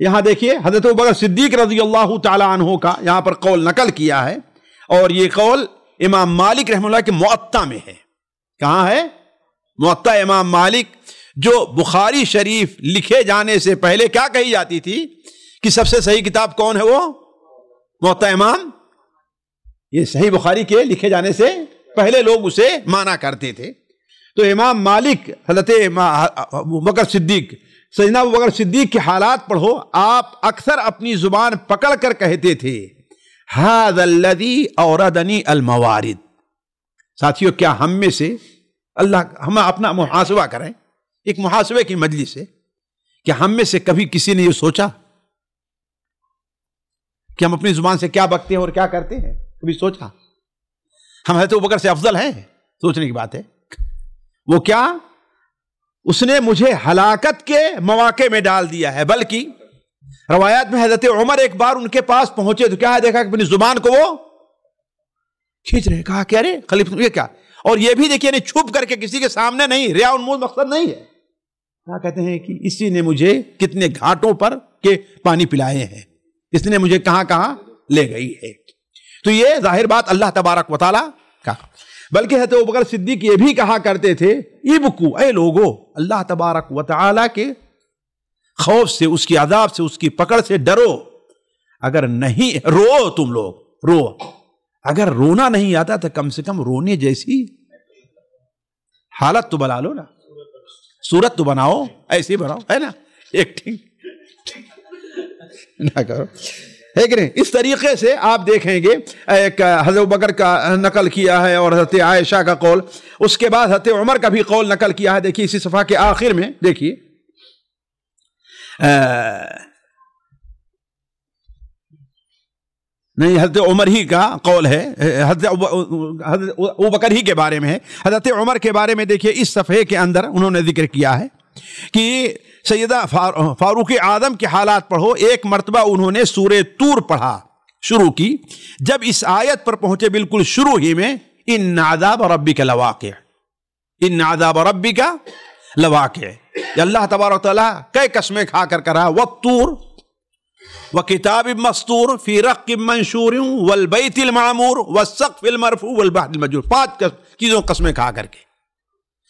A: یہاں دیکھیے حضرت ابوبکر صدیق رضی اللہ تعالیٰ عنہ کا یہاں پر قول نقل کیا ہے، اور یہ قول امام مالک رحمہ اللہ کے موطا میں ہے۔ کہاں ہے؟ موطا امام مالک، جو بخاری شریف لکھے جانے سے پہلے کیا کہی جاتی تھی کہ سب سے صحیح کتاب کون ہے؟ وہ موطا امام، یہ صحیح بخاری کے لکھے جانے سے پہلے لوگ اسے مانا کرتے تھے۔ تو امام مالک حضرت ابوبکر صدیق، سیدنا ابوبکر صدیق کے حالات پڑھو، آپ اکثر اپنی زبان پکڑ کر کہتے تھے ھذا الذی اوردنی الموارد۔ ساتھیو، کیا ہم میں سے ہم اپنا محاسبہ کریں، ایک محاسبے کی مجلس ہے، کیا ہم میں سے کبھی کسی نے یہ سوچا کہ ہم اپنی زبان سے کیا بکتے ہیں اور کیا کرتے ہیں؟ کبھی سوچا؟ ہم حضرت ابوبکر سے افضل ہیں؟ سوچنے کی بات ہے۔ وہ کیا؟ اس نے مجھے ہلاکت کے مواقع میں ڈال دیا ہے، بلکہ روایات میں حضرت عمر ایک بار ان کے پاس پہنچے تو کیا دیکھا کہ اپنی زبان کو وہ کھینچ رہے، کہا کہہ رہے خلیفہ یہ کیا؟ اور یہ بھی دیکھیے چھپ کر کے کسی کے سامنے نہیں، ریا انمود مقصد نہیں ہے۔ کیا کہتے ہیں کہ اسی نے مجھے کتنے گھاٹوں پر کے پانی پلائے ہیں، اس نے مجھے کہاں کہاں لے گئی ہے۔ تو یہ ظاہر بات اللہ تبارک و تعالیٰ کا، بلکہ حضرت ابوبکر صدیق یہ بھی کہا کرتے تھے ابکو، اے لوگو، اللہ تبارک و تعالیٰ کے خوف سے، اس کی عذاب سے، اس کی پکڑ سے ڈرو۔ اگر نہیں رو، تم لوگ رو، اگر رونا نہیں آتا تو کم سے کم رونے جیسی حالت تو بنا لو نا، صورت تو بناؤ، ایسی بناؤ، ہے نا، ایکٹنگ نہ کرو، ہے کہ نہیں؟ اس طریقے سے آپ دیکھیں گے ایک حضرت ابوبکر کا نقل کیا ہے اور حضرت عائشہ کا قول، اس کے بعد حضرت عمر کا بھی قول نقل کیا ہے۔ دیکھیے اسی صفحہ کے آخر میں دیکھیے نہیں، حضرت عمر ہی کا قول ہے، حضرت ابوبکر ہی کے بارے میں ہے۔ حضرت عمر کے بارے میں دیکھیے اس صفحے کے اندر انہوں نے ذکر کیا ہے کہ سیدہ فاروق اعظم کے حالات پڑھو۔ ایک مرتبہ انہوں نے سورہ طور پڑھا شروع کی، جب اس آیت پر پہنچے بالکل شروع ہی میں ان عذاب ربک لواقع، ان عذاب ربک لواقع، اللہ تبارک و تعالیٰ کئی قسمیں کھا کر کہا والطور وکتاب مسطور فی رق منشور والبیت المعمور والسقف المرفوع والبحر المسجور، 5 چیزوں قسمیں کھا کر کے۔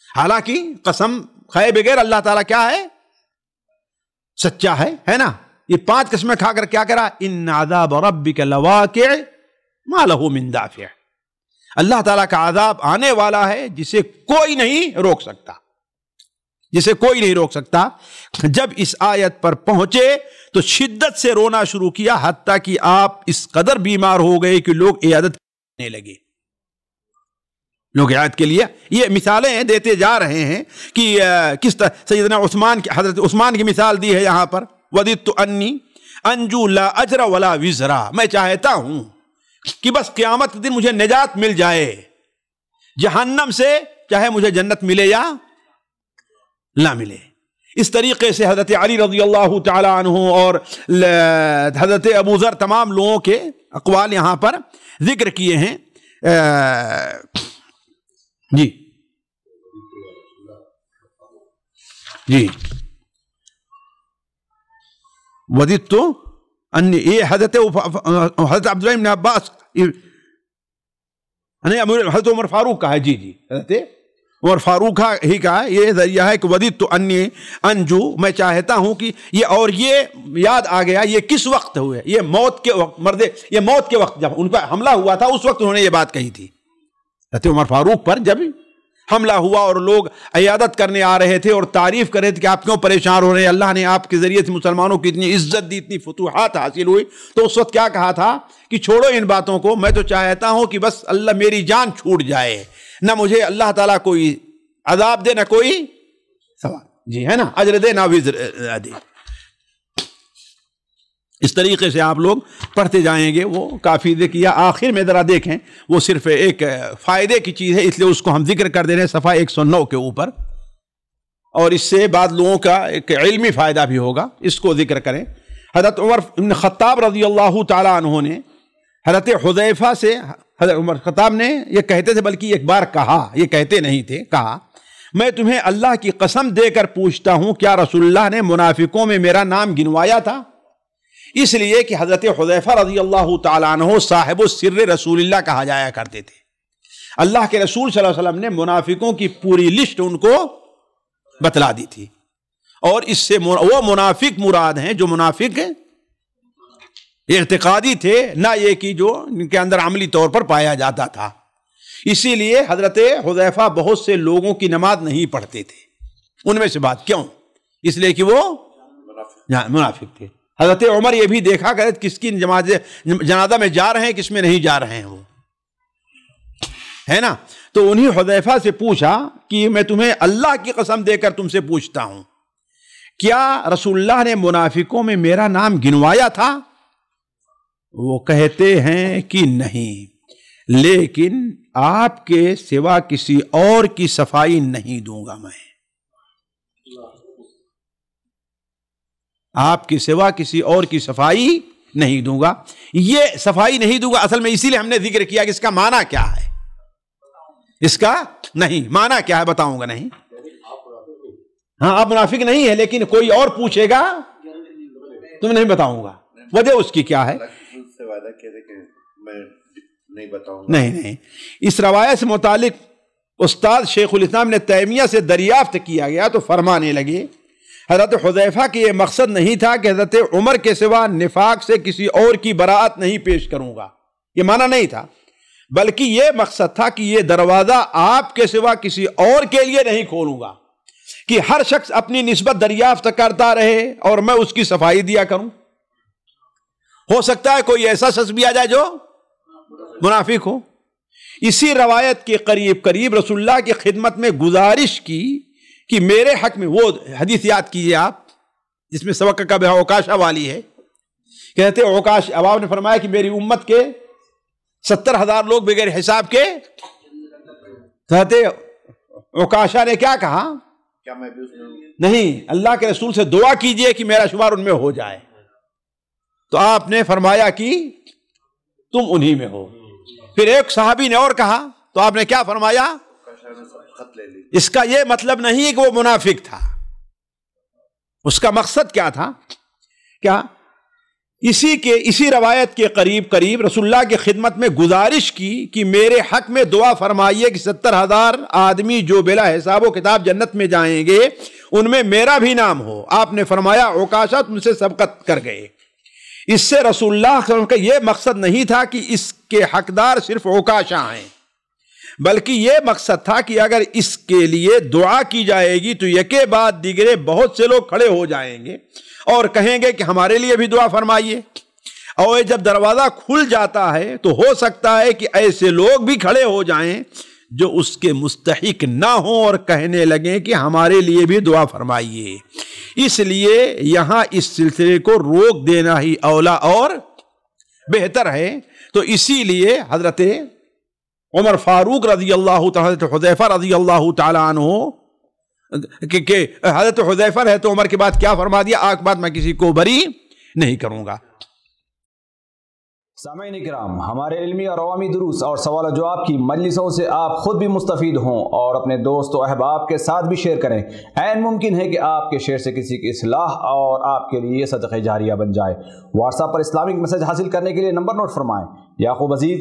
A: حالانکہ قسم کھائے بغیر اللہ تعالیٰ کیا ہے؟ سچا ہے نا۔ یہ 5 قسمیں کھا کر کیا کرا؟ ان عذاب ربک لواقع ما لہ من دافع، اللہ تعالیٰ کا عذاب آنے والا ہے جسے کوئی نہیں روک سکتا، جسے کوئی نہیں روک سکتا۔ جب اس آیت پر پہنچے تو شدت سے رونا شروع کیا، حتیٰ کہ آپ اس قدر بیمار ہو گئے کہ لوگ عیادت کرنے لگے، لوگ عیادت کے لیے۔ یہ مثالیں دیتے جا رہے ہیں کہ کس طرح سیدنا عثمان، حضرت عثمان کی مثال دی ہے یہاں پر، وَدِدْتُ أَنِّي أَنْجُو لَا أَجْرَ وَلَا وِزْرَا، میں چاہتا ہوں کہ بس قیامت کے دن مجھے نجات مل جائے جہنم سے، چاہے مجھے جنت ملے یا نہ ملے۔ اس طریقے سے حضرت علی رضی اللہ تعالی عنہ اور حضرت ابو ذر تمام لوگوں کے اقوال یہاں پر ذکر کیے ہیں۔ جی جی وددت ان یہ حضرت عبداللہ بن عباس، حضرت عمر فاروق کا ہے، جی حضرت عمر فاروق ہی کا یہ ذریعہ ہے کہ وددت انی انجو، میں چاہتا ہوں کہ یہ، اور یہ یاد آ گیا یہ کس وقت ہوئے؟ یہ موت کے وقت، یہ موت کے وقت جب ان پر حملہ ہوا تھا، اس وقت انہوں نے یہ بات کہی تھی حضرت عمر فاروق پر، جب حملہ ہوا اور لوگ عیادت کرنے آ رہے تھے اور تعریف کر رہے تھے کہ آپ کیوں پریشان ہو رہے ہیں، اللہ نے آپ کے ذریعے سے مسلمانوں کی اتنی عزت دی، اتنی فتوحات حاصل ہوئی، تو اس وقت کیا کہا تھا کہ چھوڑو ان باتوں کو، میں تو چاہتا ہوں کہ بس اللہ میری جان چھوٹ جائے، نہ مجھے اللہ تعالیٰ کوئی عذاب دے نہ کوئی ثواب، جی ہے نا، اجر دے نہ وزر دے۔ اس طریقے سے آپ لوگ پڑھتے جائیں گے، وہ کافی دیکھیے آخر میں ذرا دیکھیں، وہ صرف ایک فائدے کی چیز ہے، اس لیے اس کو ہم ذکر کر دے رہے ہیں صفحہ 109 کے اوپر، اور اس سے بعض لوگوں کا ایک علمی فائدہ بھی ہوگا، اس کو ذکر کریں۔ حضرت عمر بن خطاب رضی اللہ تعالیٰ عنہ نے حضرت حذیفہ سے، حضرت عمر خطاب نے یہ کہتے تھے، بلکہ ایک بار کہا، یہ کہتے نہیں تھے، کہا میں تمہیں اللہ کی قسم دے کر پوچھتا ہوں کیا رسول اللہ نے منافقوں میں میرا نام گنوایا تھا؟ اس لیے کہ حضرت حذیفہ رضی اللہ تعالیٰ عنہ صاحب السر رسول اللہ کہا جایا کرتے تھے۔ اللہ کے رسول صلی اللہ علیہ وسلم نے منافقوں کی پوری لسٹ ان کو بتلا دی تھی، اور اس سے وہ منافق مراد ہیں جو منافق اعتقادی تھے، نہ یہ کہ جو ان کے اندر عملی طور پر پایا جاتا تھا۔ اسی لیے حضرت حذیفہ بہت سے لوگوں کی نماز نہیں پڑھتے تھے، ان میں سے بات کیوں؟ اس لیے کہ وہ منافق تھے۔ حضرت عمر یہ بھی دیکھا کہ کس کی جنازہ میں جا رہے ہیں، کس میں نہیں جا رہے ہیں، وہ ہے نا۔ تو انہی حذیفہ سے پوچھا کہ میں تمہیں اللہ کی قسم دے کر تم سے پوچھتا ہوں کیا رسول اللہ نے منافقوں میں میرا نام گنوایا تھا؟ وہ کہتے ہیں کہ نہیں، لیکن آپ کے سوا کسی اور کی صفائی نہیں دوں گا، میں آپ کے سوا کسی اور کی صفائی نہیں دوں گا۔ یہ صفائی نہیں دوں گا اصل میں اسی لیے ہم نے ذکر کیا کہ اس کا معنی کیا ہے، اس کا نہیں معنی کیا ہے بتاؤں گا نہیں۔ ہاں آپ منافق نہیں ہے، لیکن کوئی اور پوچھے گا تم نہیں بتاؤں گا، وجہ اس کی کیا ہے؟ نہیں، اس روایت سے متعلق استاد شیخ الاسلام نے تیمیہ سے دریافت کیا گیا تو فرمانے لگے حضرت حذیفہ کی یہ مقصد نہیں تھا کہ حضرت عمر کے سوا نفاق سے کسی اور کی براءت نہیں پیش کروں گا، یہ معنی نہیں تھا، بلکہ یہ مقصد تھا کہ یہ دروازہ آپ کے سوا کسی اور کے لیے نہیں کھولوں گا کہ ہر شخص اپنی نسبت دریافت کرتا رہے اور میں اس کی صفائی دیا کروں۔ ہو سکتا ہے کوئی ایسا شخص بھی آ جائے جو منافق ہو۔ اسی روایت کے قریب قریب رسول اللہ کی خدمت میں گزارش کی کہ میرے حق میں، وہ حدیث یاد کیجئے آپ جس میں سبق کا بہا اوکاشا والی ہے، کہتے اوکاش اباب نے فرمایا کہ میری امت کے 70,000 لوگ بغیر حساب کے، کہتے اوکاشا نے کیا کہا؟
B: کیا میں بھی
A: نہیں، اللہ کے رسول سے دعا کیجئے کہ میرا شمار ان میں ہو جائے۔ تو آپ نے فرمایا کہ تم انہی میں ہو۔ پھر ایک صحابی نے اور کہا تو آپ نے کیا فرمایا؟ اس کا یہ مطلب نہیں کہ وہ منافق تھا، اس کا مقصد کیا تھا؟ کیا اسی روایت کے قریب قریب رسول اللہ کی خدمت میں گزارش کی کہ میرے حق میں دعا فرمائیے کہ 70,000 آدمی جو بلا حساب و کتاب جنت میں جائیں گے ان میں میرا بھی نام ہو۔ آپ نے فرمایا عکاشہ تم سے سبقت کر گئے۔ اس سے رسول اللہ صلی اللہ علیہ وسلم کا یہ مقصد نہیں تھا کہ اس کے حقدار صرف عکاشہ ہیں، بلکہ یہ مقصد تھا کہ اگر اس کے لیے دعا کی جائے گی تو یکے بعد دیگرے بہت سے لوگ کھڑے ہو جائیں گے اور کہیں گے کہ ہمارے لیے بھی دعا فرمائیے، اور جب دروازہ کھل جاتا ہے تو ہو سکتا ہے کہ ایسے لوگ بھی کھڑے ہو جائیں جو اس کے مستحق نہ ہوں اور کہنے لگیں کہ ہمارے لیے بھی دعا فرمائیے۔ اس لیے یہاں اس سلسلے کو روک دینا ہی اولا اور بہتر ہے۔ تو اسی لیے حضرت عمر فاروق رضی اللہ تعالیٰ، حضرت حذیفہ رضی اللہ تعالیٰ عنہ کہ حضرت حذیفہ رہتے عمر کے بعد کیا فرما دیا؟ آج بعد میں کسی کو بری نہیں کروں گا۔
C: سامعین کرام، ہمارے علمی اور عوامی دروس اور سوال و جواب کی مجلسوں سے آپ خود بھی مستفید ہوں اور اپنے دوست و احباب کے ساتھ بھی شیئر کریں۔ عین ممکن ہے کہ آپ کے شیئر سے کسی کی اصلاح اور آپ کے لیے صدقہ جاریہ بن جائے۔ واٹس ایپ پر اسلامک میسج حاصل کرنے کے لیے نمبر نوٹ فرمائیں: یعقوب عزیز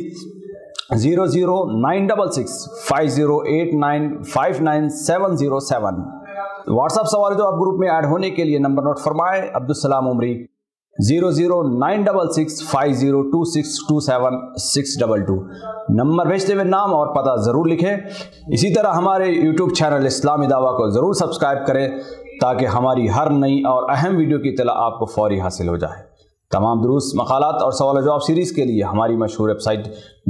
C: 00966 5089 59707۔ واٹس ایپ سوال جو آپ گروپ میں ایڈ ہونے کے لیے نمبر نوٹ فرمائیں: عبدالسلام عمری 00966 502627 622۔ نمبر بھیجتے ہوئے نام اور پتہ ضرور لکھیں۔ اسی طرح ہمارے یوٹیوب چینل اسلامی دعویٰ کو ضرور سبسکرائب کریں تاکہ ہماری ہر نئی اور اہم ویڈیو کی اطلاع آپ کو فوری حاصل ہو جائے۔ تمام دروس، مقالات اور سوال و جواب سیریز کے لیے ہماری مشہور ویب سائٹ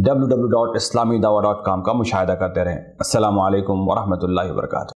C: www.islamidawah.com کا مشاہدہ کرتے رہیں۔ السلام علیکم ورحمۃ اللہ وبرکاتہ۔